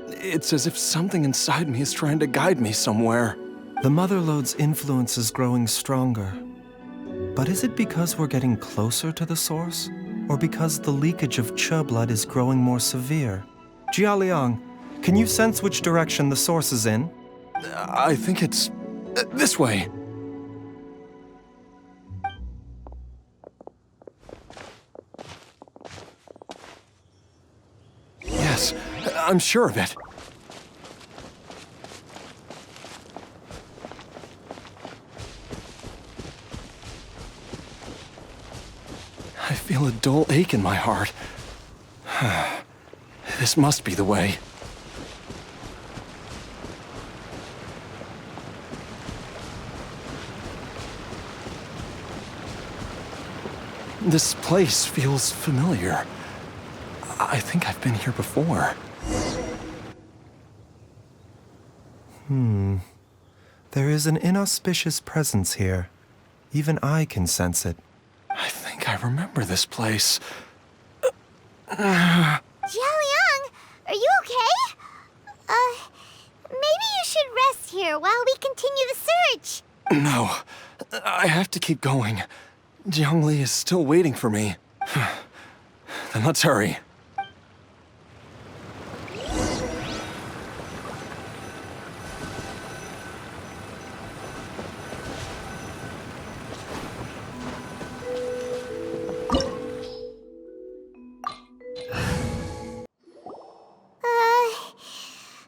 It's as if something inside me is trying to guide me somewhere. The Mother Lode's influence is growing stronger. But is it because we're getting closer to the source? Or because the leakage of Che blood is growing more severe? Jialiang, can you sense which direction the source is in? I think it's... this way. Yes, I'm sure of it. I feel a dull ache in my heart. This must be the way. This place feels familiar. I think I've been here before. There is an inauspicious presence here. Even I can sense it. I think I remember this place. Jialiang, are you okay? Maybe you should rest here while we continue the search. No, I have to keep going. Jiangli is still waiting for me. Then let's hurry.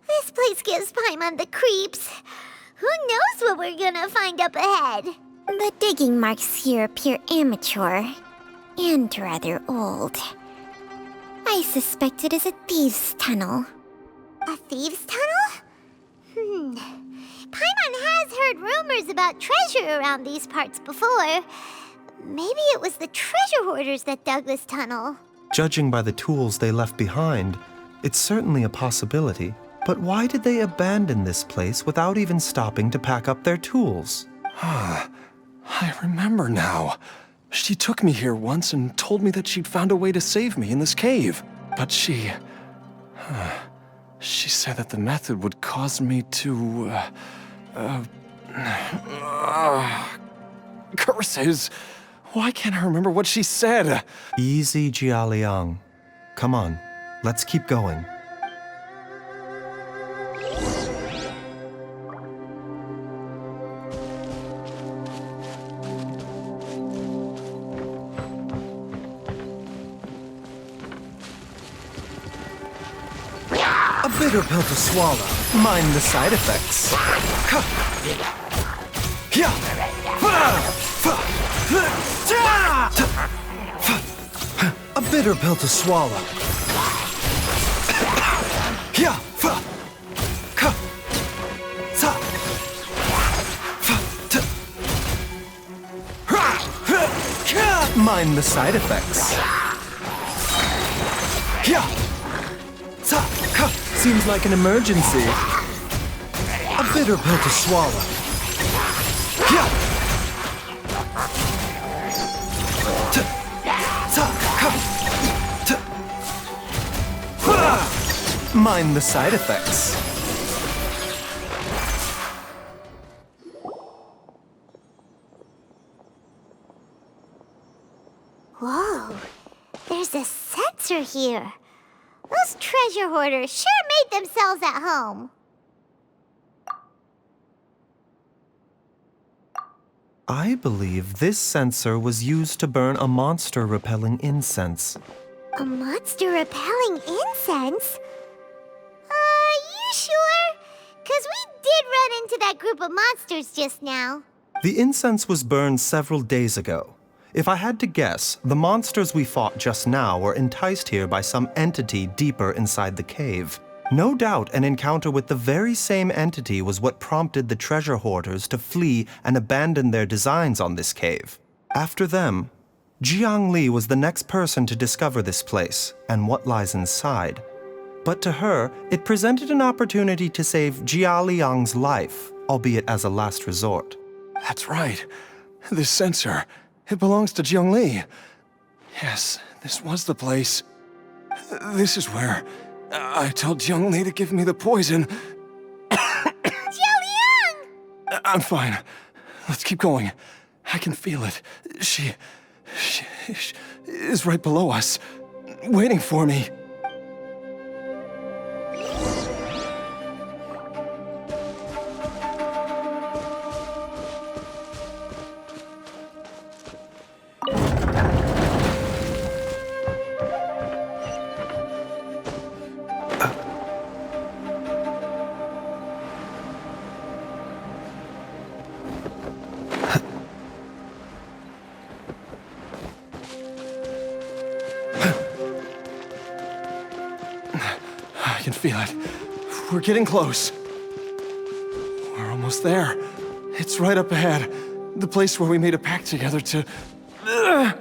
This place gives Paimon the creeps. Who knows what we're gonna find up ahead? The digging marks here appear amateur and rather old. I suspect it is a thieves' tunnel. A thieves' tunnel? Paimon has heard rumors about treasure around these parts before. Maybe it was the treasure hoarders that dug this tunnel. Judging by the tools they left behind, it's certainly a possibility. But why did they abandon this place without even stopping to pack up their tools? I remember now. She took me here once and told me that she'd found a way to save me in this cave. But she said that the method would cause me to, curses. Why can't I remember what she said? Easy, Jialiang. Come on, let's keep going. A bitter pill to swallow. Mind the side effects. bitter pill to swallow. Mind the side effects. Seems like an emergency. A bitter pill to swallow. Mind the side effects. Whoa, there's a sensor here. Those treasure hoarders sure made themselves at home. I believe this sensor was used to burn a monster repelling incense. A monster repelling incense? You sure? 'Cause we did run into that group of monsters just now. The incense was burned several days ago. If I had to guess, the monsters we fought just now were enticed here by some entity deeper inside the cave. No doubt an encounter with the very same entity was what prompted the treasure hoarders to flee and abandon their designs on this cave. After them, Jiangli was the next person to discover this place and what lies inside. But to her, it presented an opportunity to save Jia Liang's life, albeit as a last resort. That's right. This sensor, it belongs to Jiangli. Yes, this was the place. This is where I told Jiangli to give me the poison. Jia Liang! I'm fine. Let's keep going. I can feel it. She is right below us, waiting for me. I can feel it. We're getting close. We're almost there. It's right up ahead. The place where we made a pact together to... Aha!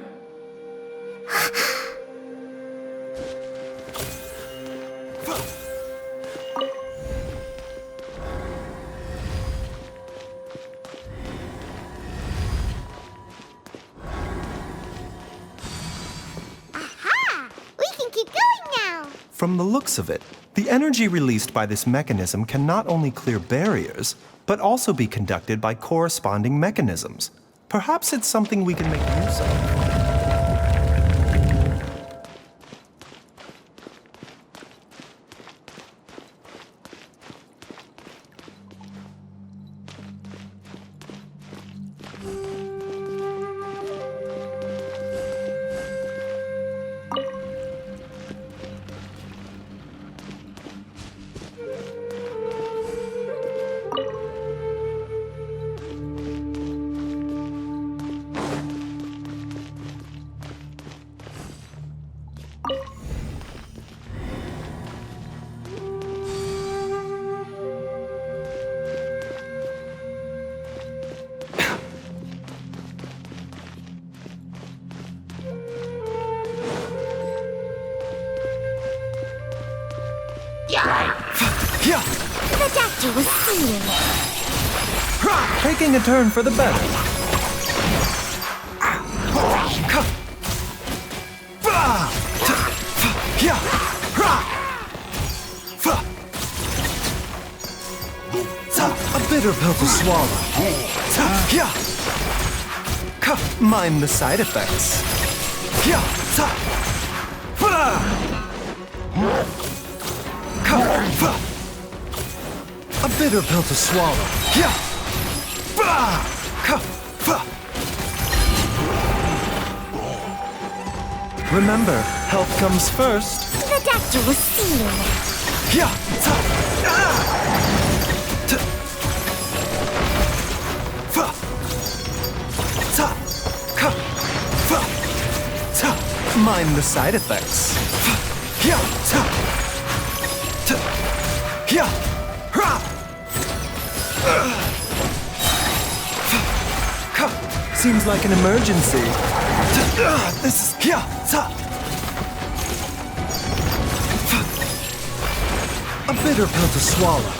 We can keep going now! From the looks of it, the energy released by this mechanism can not only clear barriers, but also be conducted by corresponding mechanisms. Perhaps it's something we can make use of. The doctor was seeing it. Taking a turn for the better. A bitter pill to swallow. Mind the side effects. A bitter pill to swallow. Remember, health comes first. The doctor was seeing it. Mind the side effects. Seems like an emergency. This is... A bitter pill to swallow.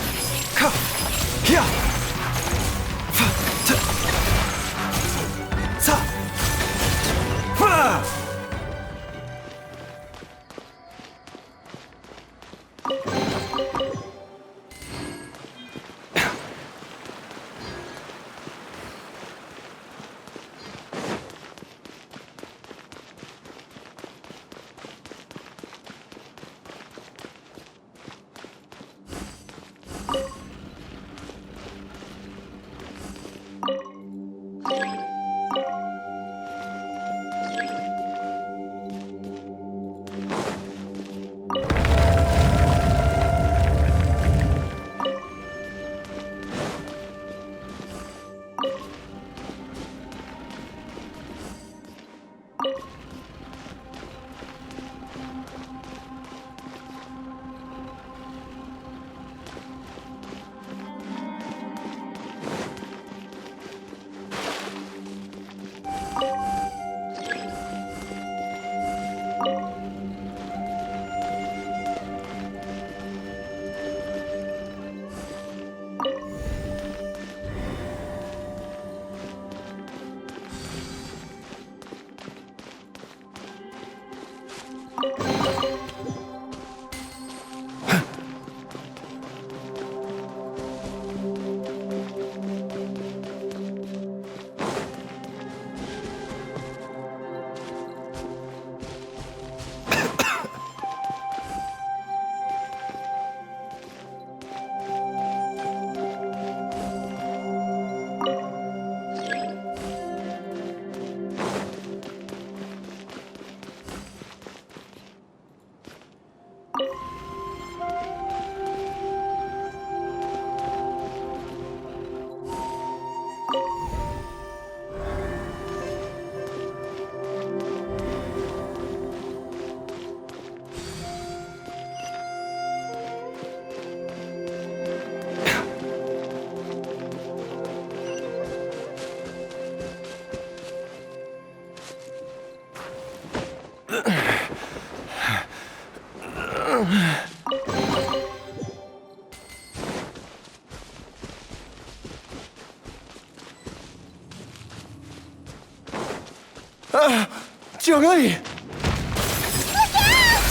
Jiangli! Look out!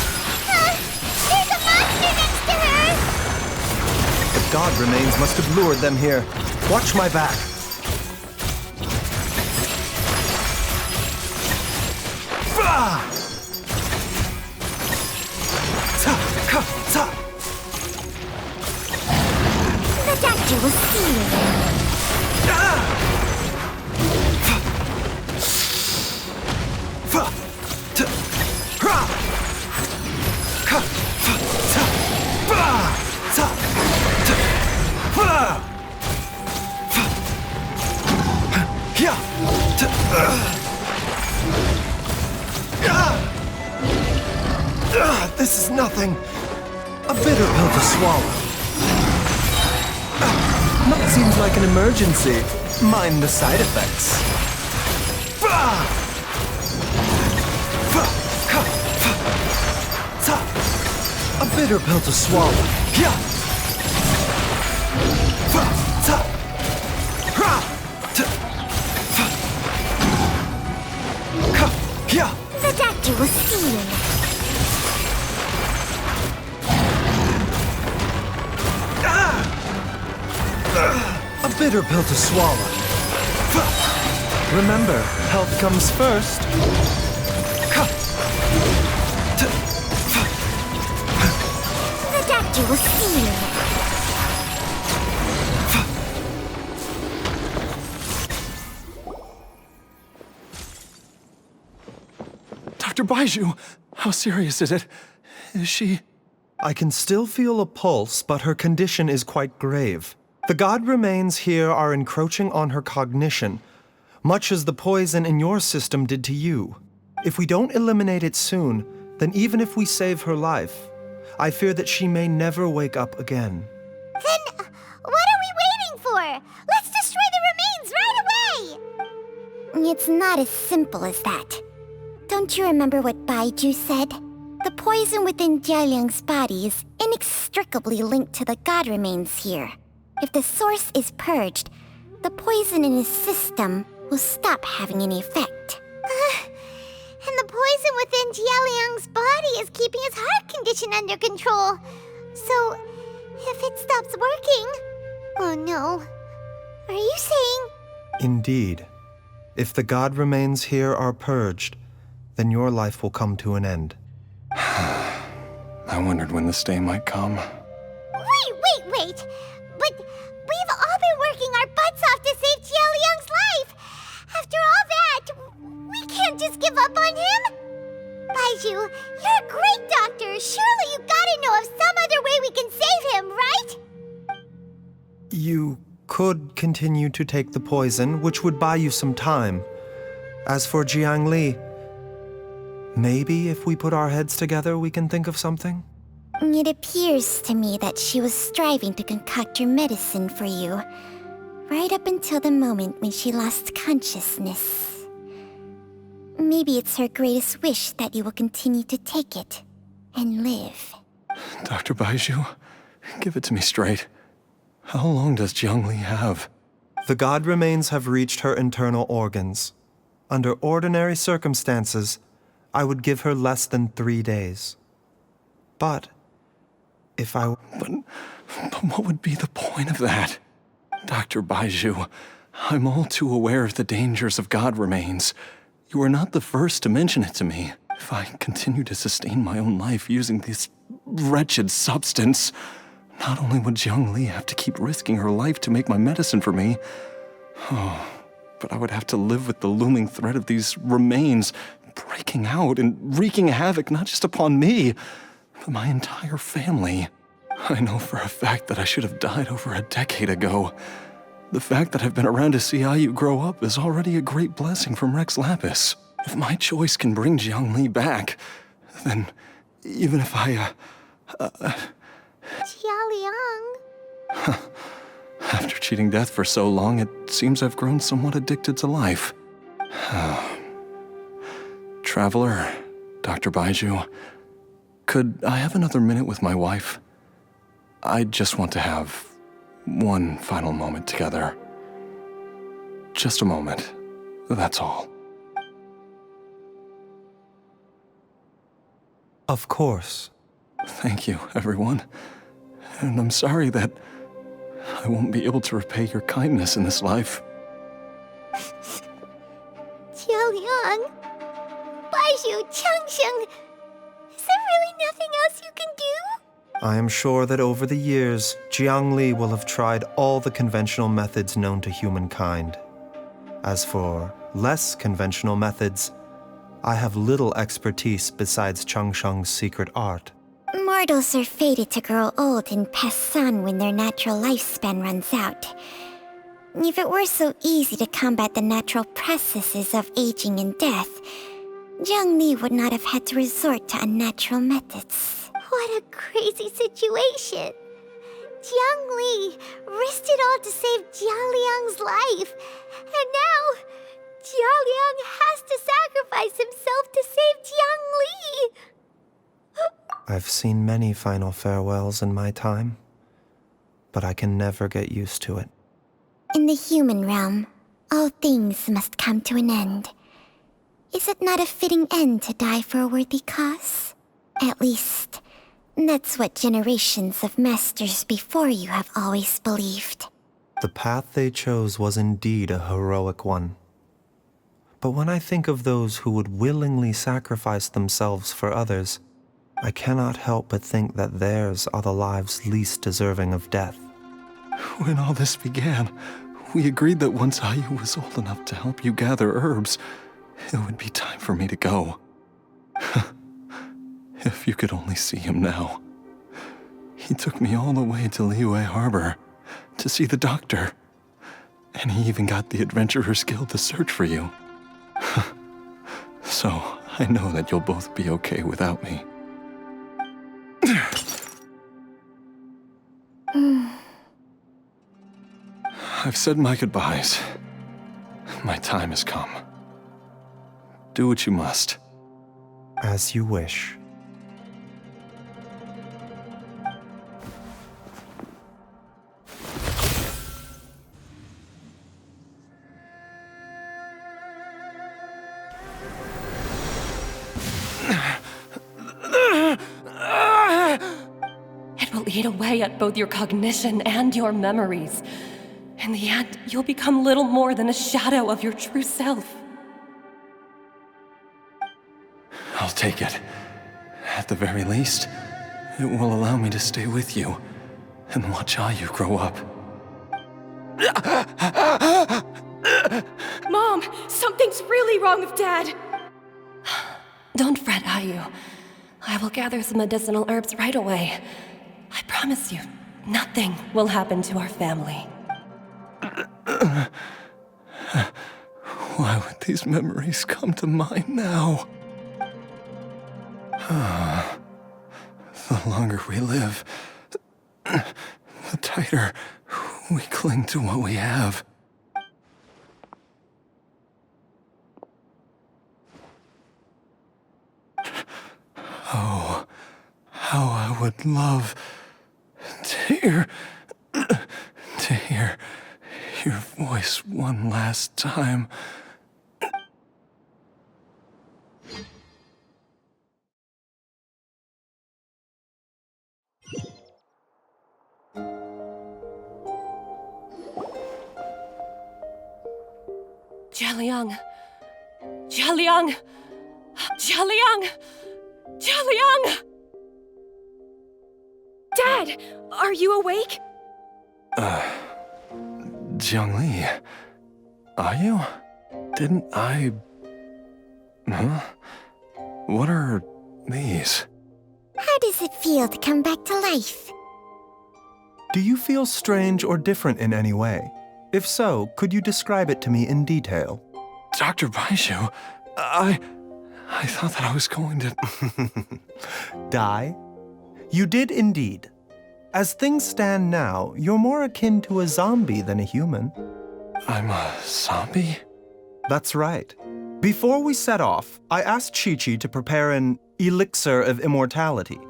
There's a monster next to her! The god remains must have lured them here. Watch my back. The doctor will see you. This is nothing. A bitter pill to swallow. What seems like an emergency? Mind the side effects. A bitter pill to swallow. The doctor will see you. A bitter pill to swallow. Remember, health comes first. The doctor will see you. Dr. Baiju, how serious is it? Is she... I can still feel a pulse, but her condition is quite grave. The god remains here are encroaching on her cognition, much as the poison in your system did to you. If we don't eliminate it soon, then even if we save her life, I fear that she may never wake up again. Then what are we waiting for? Let's destroy the remains right away! It's not as simple as that. Don't you remember what Baiju said? The poison within Jialiang's body is inextricably linked to the god remains here. If the source is purged, the poison in his system will stop having any effect. And the poison within Jialiang's body is keeping his heart condition under control. So, if it stops working... Oh no. Are you saying... Indeed. If the god remains here are purged, then your life will come to an end. I wondered when this day might come. Wait! But we've all been working our butts off to save Jialiang's life! After all that, we can't just give up on him! Baiju, you're a great doctor! Surely you gotta know of some other way we can save him, right? You could continue to take the poison, which would buy you some time. As for Jiangli, maybe if we put our heads together, we can think of something? It appears to me that she was striving to concoct your medicine for you, right up until the moment when she lost consciousness. Maybe it's her greatest wish that you will continue to take it and live. Dr. Baiju, give it to me straight. How long does Jiangli have? The god remains have reached her internal organs. Under ordinary circumstances, I would give her less than 3 days. But if I... But what would be the point of that? Dr. Baiju, I'm all too aware of the dangers of god remains. You are not the first to mention it to me. If I continue to sustain my own life using this wretched substance, not only would Jiangli have to keep risking her life to make my medicine for me, but I would have to live with the looming threat of these remains breaking out and wreaking havoc not just upon me, but my entire family. I know for a fact that I should have died over a decade ago. The fact that I've been around to see Ayu grow up is already a great blessing from Rex Lapis. If my choice can bring Jiangli back, then even if I, Jialiang... After cheating death for so long, it seems I've grown somewhat addicted to life. Traveler, Dr. Baiju, could I have another minute with my wife? I just want to have one final moment together. Just a moment, that's all. Of course. Thank you, everyone. And I'm sorry that I won't be able to repay your kindness in this life. Jialiang... Baiju, Changsheng... Is there really nothing else you can do? I am sure that over the years, Jiangli will have tried all the conventional methods known to humankind. As for less conventional methods, I have little expertise besides Changsheng's secret art. Mortals are fated to grow old and pass on when their natural lifespan runs out. If it were so easy to combat the natural processes of aging and death, Jiangli would not have had to resort to unnatural methods. What a crazy situation! Jiangli risked it all to save Jialiang's life, and now Jialiang has to sacrifice himself to save Jiangli! I've seen many final farewells in my time, but I can never get used to it. In the human realm, all things must come to an end. Is it not a fitting end to die for a worthy cause? At least, that's what generations of masters before you have always believed. The path they chose was indeed a heroic one. But when I think of those who would willingly sacrifice themselves for others, I cannot help but think that theirs are the lives least deserving of death. When all this began, we agreed that once Ayu was old enough to help you gather herbs, it would be time for me to go. If you could only see him now. He took me all the way to Liyue Harbor to see the doctor. And he even got the Adventurers Guild to search for you. So, I know that you'll both be okay without me. I've said my goodbyes. My time has come. Do what you must. As you wish. It will eat away at both your cognition and your memories. In the end, you'll become little more than a shadow of your true self. I'll take it. At the very least, it will allow me to stay with you and watch Ayu grow up. Mom, something's really wrong with Dad. Don't fret, Ayu. I will gather some medicinal herbs right away. I promise you, nothing will happen to our family. Why would these memories come to mind now? The longer we live, the tighter we cling to what we have. Oh, how I would love to hear your voice one last time. Jialiang! Jialiang! Jialiang! Jialiang! Dad, are you awake? Jiangli, are you? Didn't I... Huh? What are these? How does it feel to come back to life? Do you feel strange or different in any way? If so, could you describe it to me in detail? Dr. Baishu, I thought that I was going to... Die? You did indeed. As things stand now, you're more akin to a zombie than a human. I'm a zombie? That's right. Before we set off, I asked Chi-Chi to prepare an elixir of immortality.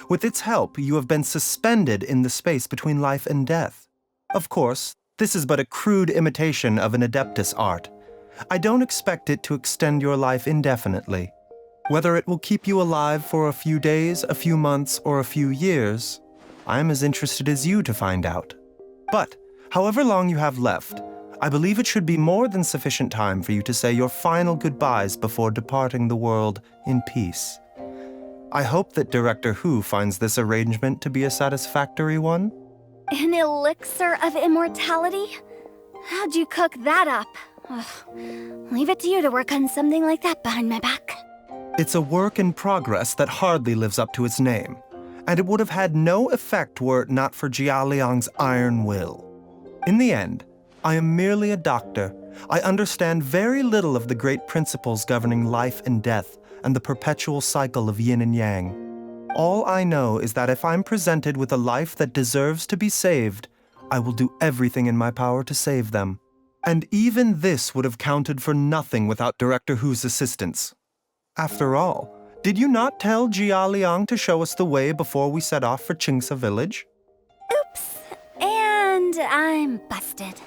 With its help, you have been suspended in the space between life and death. Of course, this is but a crude imitation of an Adeptus art. I don't expect it to extend your life indefinitely. Whether it will keep you alive for a few days, a few months, or a few years, I'm as interested as you to find out. But, however long you have left, I believe it should be more than sufficient time for you to say your final goodbyes before departing the world in peace. I hope that Director Hu finds this arrangement to be a satisfactory one. An elixir of immortality? How'd you cook that up? Ugh. Leave it to you to work on something like that behind my back. It's a work in progress that hardly lives up to its name, and it would have had no effect were it not for Jialiang's iron will. In the end, I am merely a doctor. I understand very little of the great principles governing life and death and the perpetual cycle of yin and yang. All I know is that if I'm presented with a life that deserves to be saved, I will do everything in my power to save them. And even this would have counted for nothing without Director Hu's assistance. After all, did you not tell Jialiang to show us the way before we set off for Qingsa village? Oops. And I'm busted.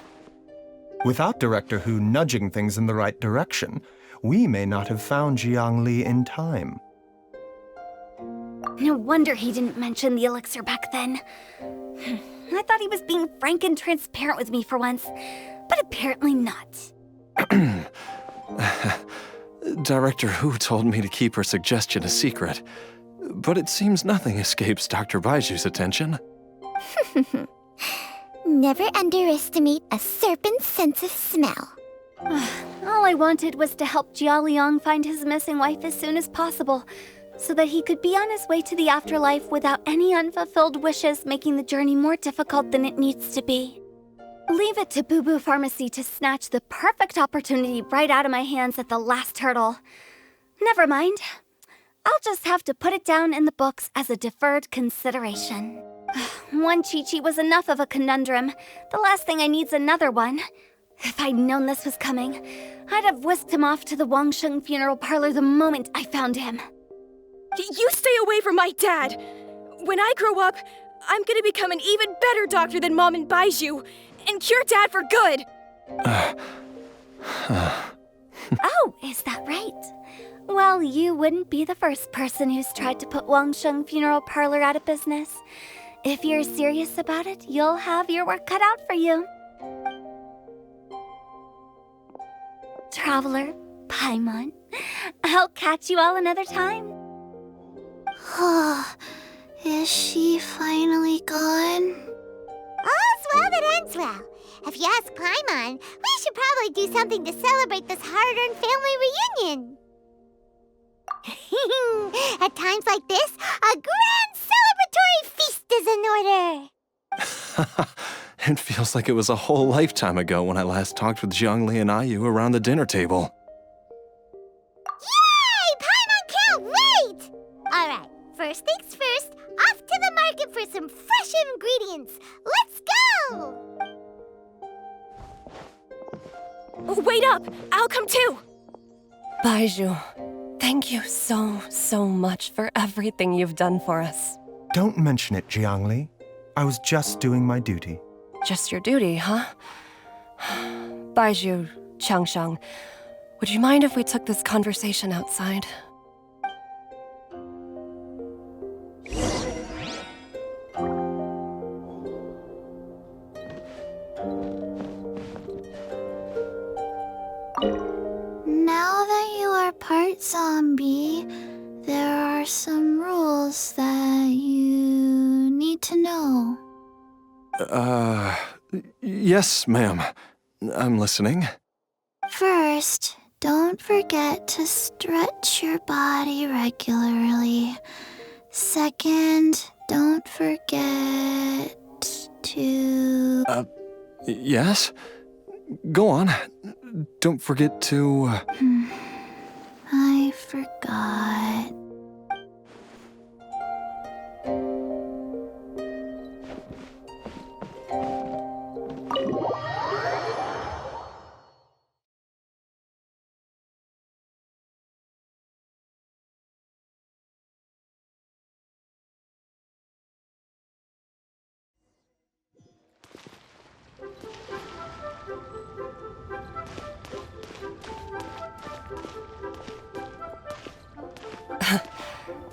Without Director Hu nudging things in the right direction, we may not have found Jiangli in time. No wonder he didn't mention the elixir back then. I thought he was being frank and transparent with me for once, but apparently not. Director Hu told me to keep her suggestion a secret, but it seems nothing escapes Dr. Baiju's attention. Never underestimate a serpent's sense of smell. All I wanted was to help Jialiang find his missing wife as soon as possible, so that he could be on his way to the afterlife without any unfulfilled wishes making the journey more difficult than it needs to be. Leave it to Boo Boo Pharmacy to snatch the perfect opportunity right out of my hands at the last hurdle. Never mind. I'll just have to put it down in the books as a deferred consideration. One Chi-Chi was enough of a conundrum. The last thing I need's another one. If I'd known this was coming, I'd have whisked him off to the Wangsheng funeral parlor the moment I found him. You stay away from my dad! When I grow up, I'm gonna become an even better doctor than Mom and Baiju, and cure Dad for good! Oh, is that right? Well, you wouldn't be the first person who's tried to put Wangsheng funeral parlor out of business. If you're serious about it, you'll have your work cut out for you. Traveler, Paimon, I'll catch you all another time. Is she finally gone? All's well that ends well. If you ask Paimon, we should probably do something to celebrate this hard-earned family reunion. At times like this, a grand celebratory feast is in order. It feels like it was a whole lifetime ago when I last talked with Zhongli and Ayu around the dinner table. Yay! Paimon can't wait! Alright, first things first, off to the market for some fresh ingredients. Let's go! Wait up! I'll come too! Baiju, thank you so much for everything you've done for us. Don't mention it, Zhongli. I was just doing my duty. Just your duty, huh? Baiju, Changshang, would you mind if we took this conversation outside? Now that you are part zombie, there are some rules that you need to know. Yes, ma'am. I'm listening. First, don't forget to stretch your body regularly. Second, don't forget to... Yes? Go on. Don't forget to... I forgot.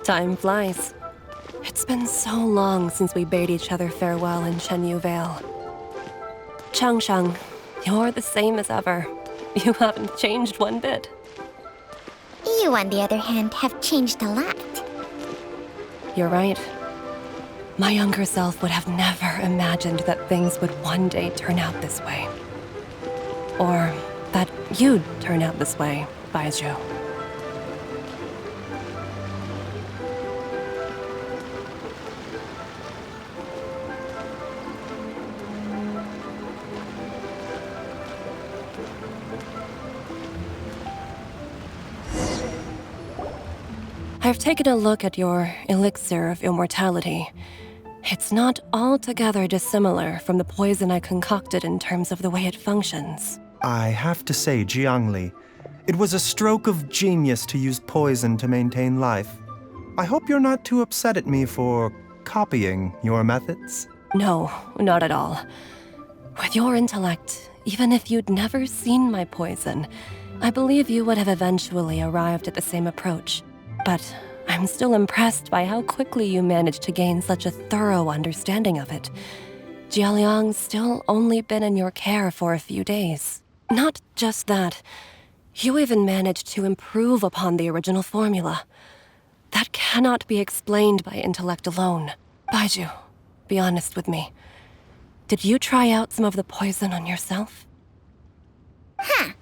Time flies. It's been so long since we bade each other farewell in Chenyu Vale. Changshang, you're the same as ever. You haven't changed one bit. You, on the other hand, have changed a lot. You're right. My younger self would have never imagined that things would one day turn out this way. Or that you'd turn out this way, Baiju. I've taken a look at your elixir of immortality. It's not altogether dissimilar from the poison I concocted in terms of the way it functions. I have to say, Zhongli, it was a stroke of genius to use poison to maintain life. I hope you're not too upset at me for copying your methods. No, not at all. With your intellect, even if you'd never seen my poison, I believe you would have eventually arrived at the same approach. But I'm still impressed by how quickly you managed to gain such a thorough understanding of it. Jialiang's still only been in your care for a few days. Not just that, you even managed to improve upon the original formula. That cannot be explained by intellect alone. Baiju, be honest with me. Did you try out some of the poison on yourself? Huh.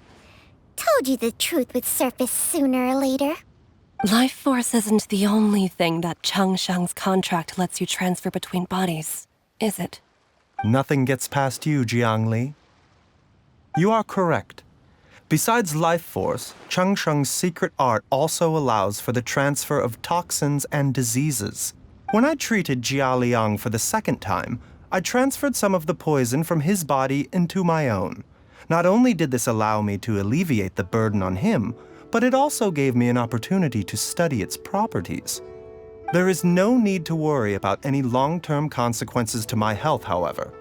Told you the truth would surface sooner or later. Life force isn't the only thing that Changshang's contract lets you transfer between bodies, is it? Nothing gets past you, Zhongli. You are correct. Besides life force, Changsheng's secret art also allows for the transfer of toxins and diseases. When I treated Jia Liang for the second time, I transferred some of the poison from his body into my own. Not only did this allow me to alleviate the burden on him, but it also gave me an opportunity to study its properties. There is no need to worry about any long-term consequences to my health, however.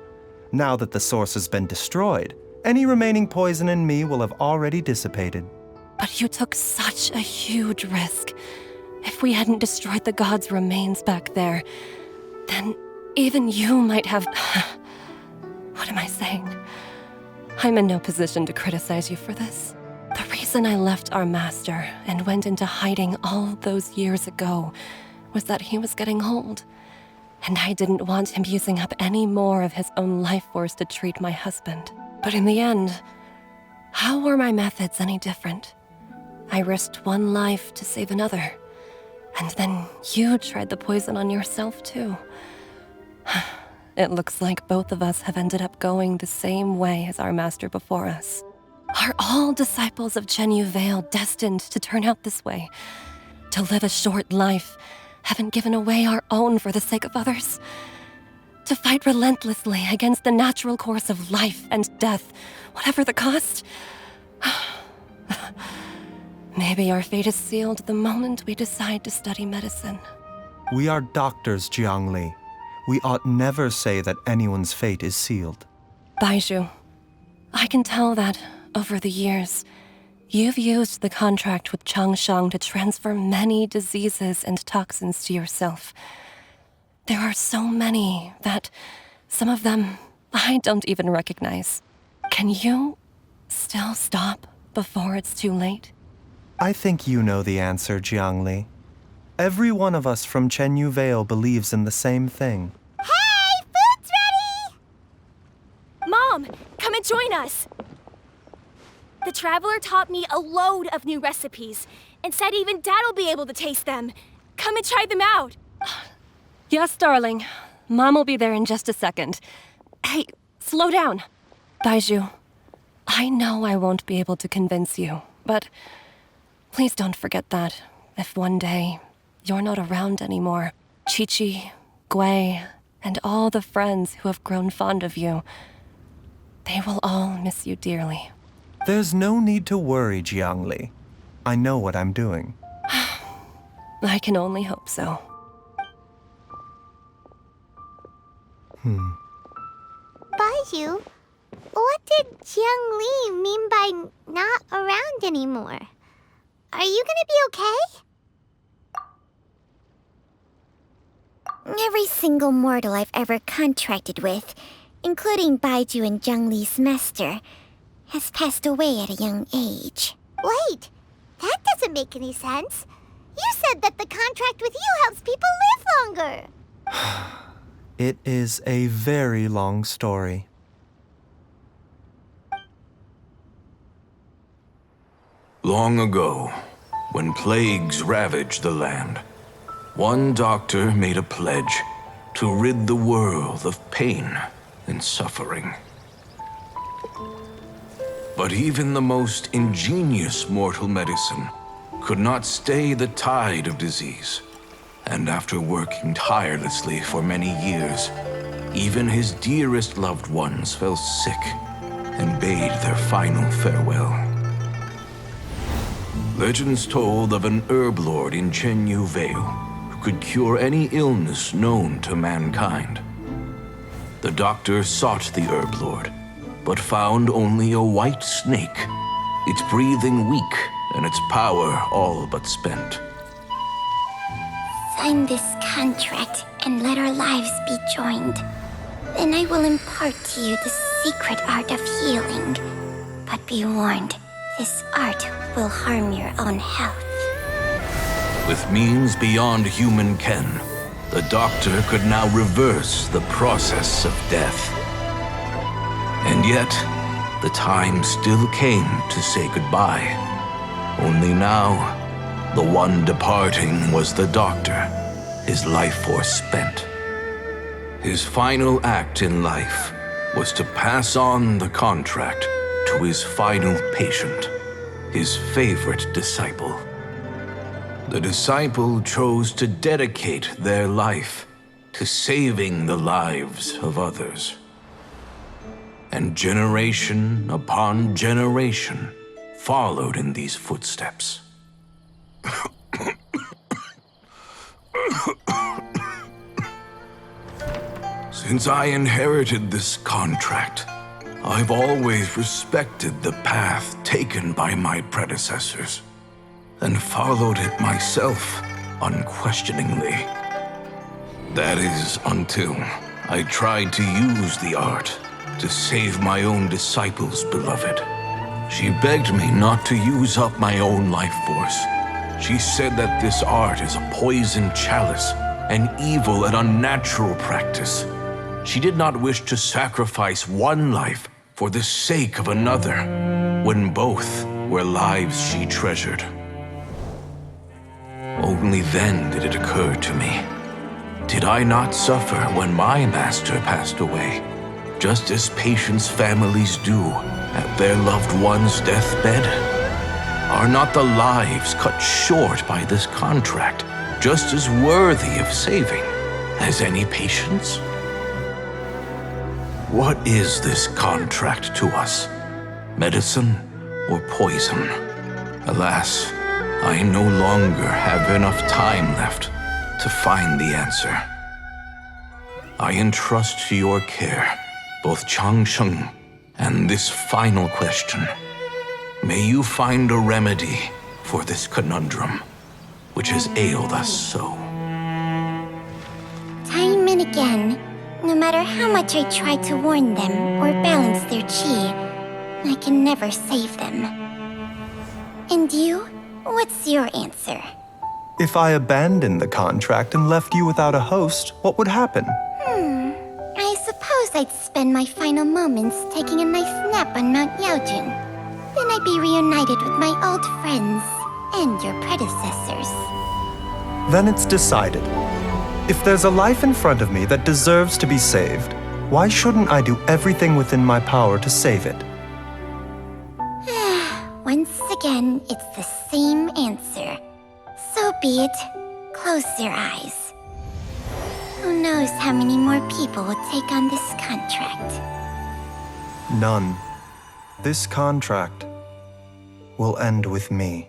Now that the source has been destroyed, any remaining poison in me will have already dissipated. But you took such a huge risk. If we hadn't destroyed the god's remains back there, then even you might have... What am I saying? I'm in no position to criticize you for this. The reason I left our master and went into hiding all those years ago was that he was getting old, and I didn't want him using up any more of his own life force to treat my husband. But in the end, how were my methods any different? I risked one life to save another, and then you tried the poison on yourself too. It looks like both of us have ended up going the same way as our master before us. Are all disciples of Chenyu Vale destined to turn out this way? To live a short life, having given away our own for the sake of others? To fight relentlessly against the natural course of life and death, whatever the cost? Maybe our fate is sealed the moment we decide to study medicine. We are doctors, Jiangli. We ought never say that anyone's fate is sealed. Baizhu, I can tell that, over the years, you've used the contract with Changsheng to transfer many diseases and toxins to yourself. There are so many that some of them I don't even recognize. Can you still stop before it's too late? I think you know the answer, Jiangli. Every one of us from Chenyu Vale believes in the same thing. Hey, food's ready! Mom, come and join us. The Traveler taught me a load of new recipes and said even Dad'll be able to taste them. Come and try them out. Yes, darling. Mom will be there in just a second. Hey, slow down. Baizhu, I know I won't be able to convince you, but please don't forget that if one day you're not around anymore, Qiqi, Gui, and all the friends who have grown fond of you, they will all miss you dearly. There's no need to worry, Jiangli. I know what I'm doing. I can only hope so. Baizhu, what did Jiang Li mean by not around anymore? Are you gonna be okay? Every single mortal I've ever contracted with, including Baizhu and Jiang Li's master, has passed away at a young age. Wait, that doesn't make any sense. You said that the contract with you helps people live longer. It is a very long story. Long ago, when plagues ravaged the land, one doctor made a pledge to rid the world of pain and suffering. But even the most ingenious mortal medicine could not stay the tide of disease. And after working tirelessly for many years, even his dearest loved ones fell sick and bade their final farewell. Legends told of an herb lord in Chenyu Vale who could cure any illness known to mankind. The doctor sought the herb lord, but found only a white snake, its breathing weak and its power all but spent. Sign this contract and let our lives be joined. Then I will impart to you the secret art of healing. But be warned, this art will harm your own health. With means beyond human ken, the doctor could now reverse the process of death. And yet, the time still came to say goodbye. Only now, the one departing was the doctor, his life force spent. His final act in life was to pass on the contract to his final patient. his favorite disciple. The disciple chose to dedicate their life to saving the lives of others. And generation upon generation followed in these footsteps. Since I inherited this contract, I've always respected the path taken by my predecessors and followed it myself unquestioningly. That is until I tried to use the art to save my own disciple's beloved. She begged me not to use up my own life force. She said that this art is a poison chalice, an evil and unnatural practice. She did not wish to sacrifice one life for the sake of another, when both were lives she treasured. Only then did it occur to me. Did I not suffer when my master passed away, just as patients' families do at their loved one's deathbed? Are not the lives cut short by this contract just as worthy of saving as any patients? What is this contract to us? Medicine or poison? Alas, I no longer have enough time left to find the answer. I entrust to your care both Changsheng and this final question. May you find a remedy for this conundrum, which has ailed us so. Time and again, no matter how much I try to warn them or balance their chi, I can never save them. And you? What's your answer? If I abandoned the contract and left you without a host, what would happen? I suppose I'd spend my final moments taking a nice nap on Mount Yaojun. Then I'd be reunited with my old friends and your predecessors. Then it's decided. If there's a life in front of me that deserves to be saved, why shouldn't I do everything within my power to save it? Once again, it's the same answer. So be it. Close your eyes. Who knows how many more people will take on this contract? None. This contract will end with me.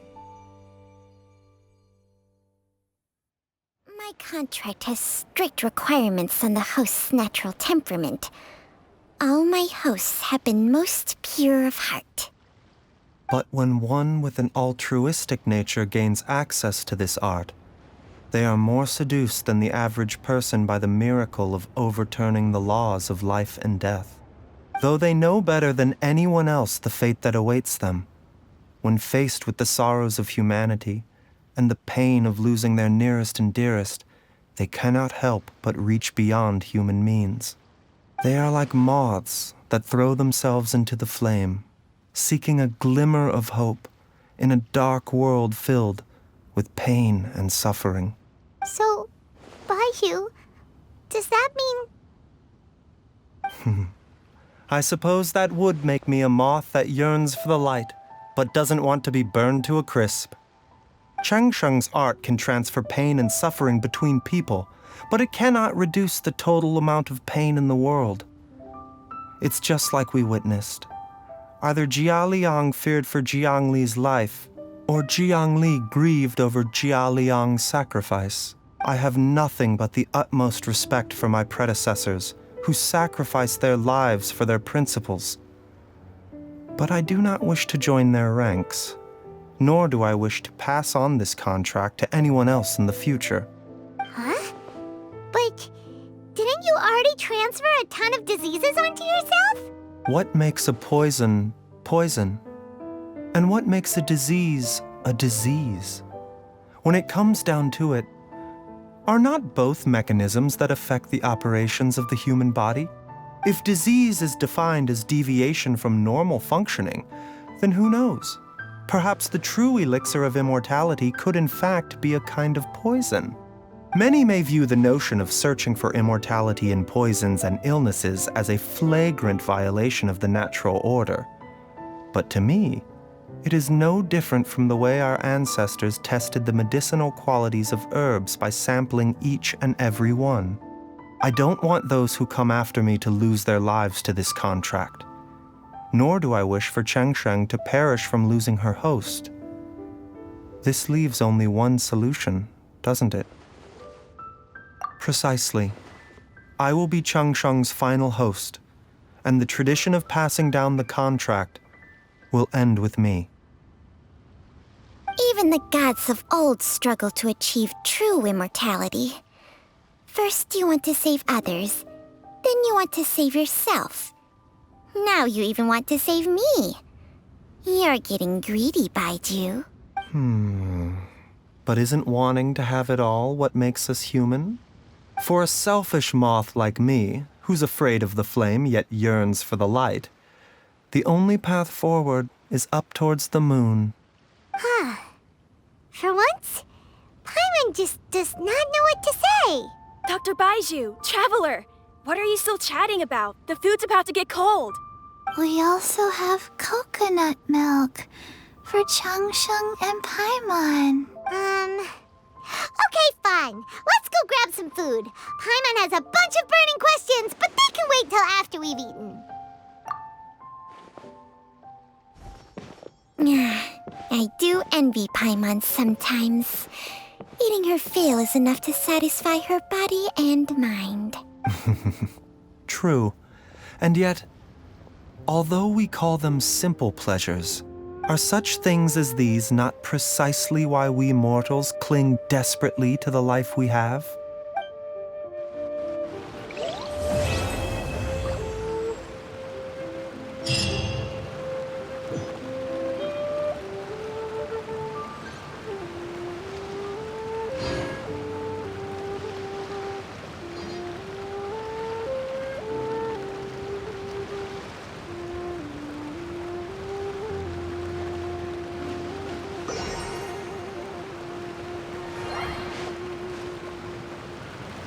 My contract has strict requirements on the host's natural temperament. All my hosts have been most pure of heart. But when one with an altruistic nature gains access to this art, they are more seduced than the average person by the miracle of overturning the laws of life and death. Though they know better than anyone else the fate that awaits them, when faced with the sorrows of humanity and the pain of losing their nearest and dearest, they cannot help but reach beyond human means. They are like moths that throw themselves into the flame, seeking a glimmer of hope in a dark world filled with pain and suffering. So, Baiyu, does that mean... I suppose that would make me a moth that yearns for the light, but doesn't want to be burned to a crisp. Changsheng's art can transfer pain and suffering between people, but it cannot reduce the total amount of pain in the world. It's just like we witnessed. Either Jia Liang feared for Jiang Li's life, or Jiang Li grieved over Jia Liang's sacrifice. I have nothing but the utmost respect for my predecessors, who sacrificed their lives for their principles. But I do not wish to join their ranks, nor do I wish to pass on this contract to anyone else in the future. Huh? But didn't you already transfer a ton of diseases onto yourself? What makes a poison, poison? And what makes a disease a disease? When it comes down to it, are not both mechanisms that affect the operations of the human body? If disease is defined as deviation from normal functioning, then who knows? Perhaps the true elixir of immortality could in fact be a kind of poison. Many may view the notion of searching for immortality in poisons and illnesses as a flagrant violation of the natural order. But to me, It is no different from the way our ancestors tested the medicinal qualities of herbs by sampling each and every one. I don't want those who come after me to lose their lives to this contract. Nor do I wish for Chengsheng to perish from losing her host. This leaves only one solution, doesn't it? Precisely. I will be Chengsheng's final host, and the tradition of passing down the contract will end with me. Even the gods of old struggle to achieve true immortality. First you want to save others, then you want to save yourself. Now you even want to save me. You're getting greedy, Baiju. But isn't wanting to have it all what makes us human? For a selfish moth like me, who's afraid of the flame yet yearns for the light, the only path forward is up towards the moon. For once, Paimon just does not know what to say. Dr. Baiju, Traveler, what are you still chatting about? The food's about to get cold. We also have coconut milk for Changsheng and Paimon. Okay, fine. Let's go grab some food. Paimon has a bunch of burning questions, but they can wait till after we've eaten. I do envy Paimon sometimes. Eating her fill is enough to satisfy her body and mind. True. And yet, although we call them simple pleasures, are such things as these not precisely why we mortals cling desperately to the life we have?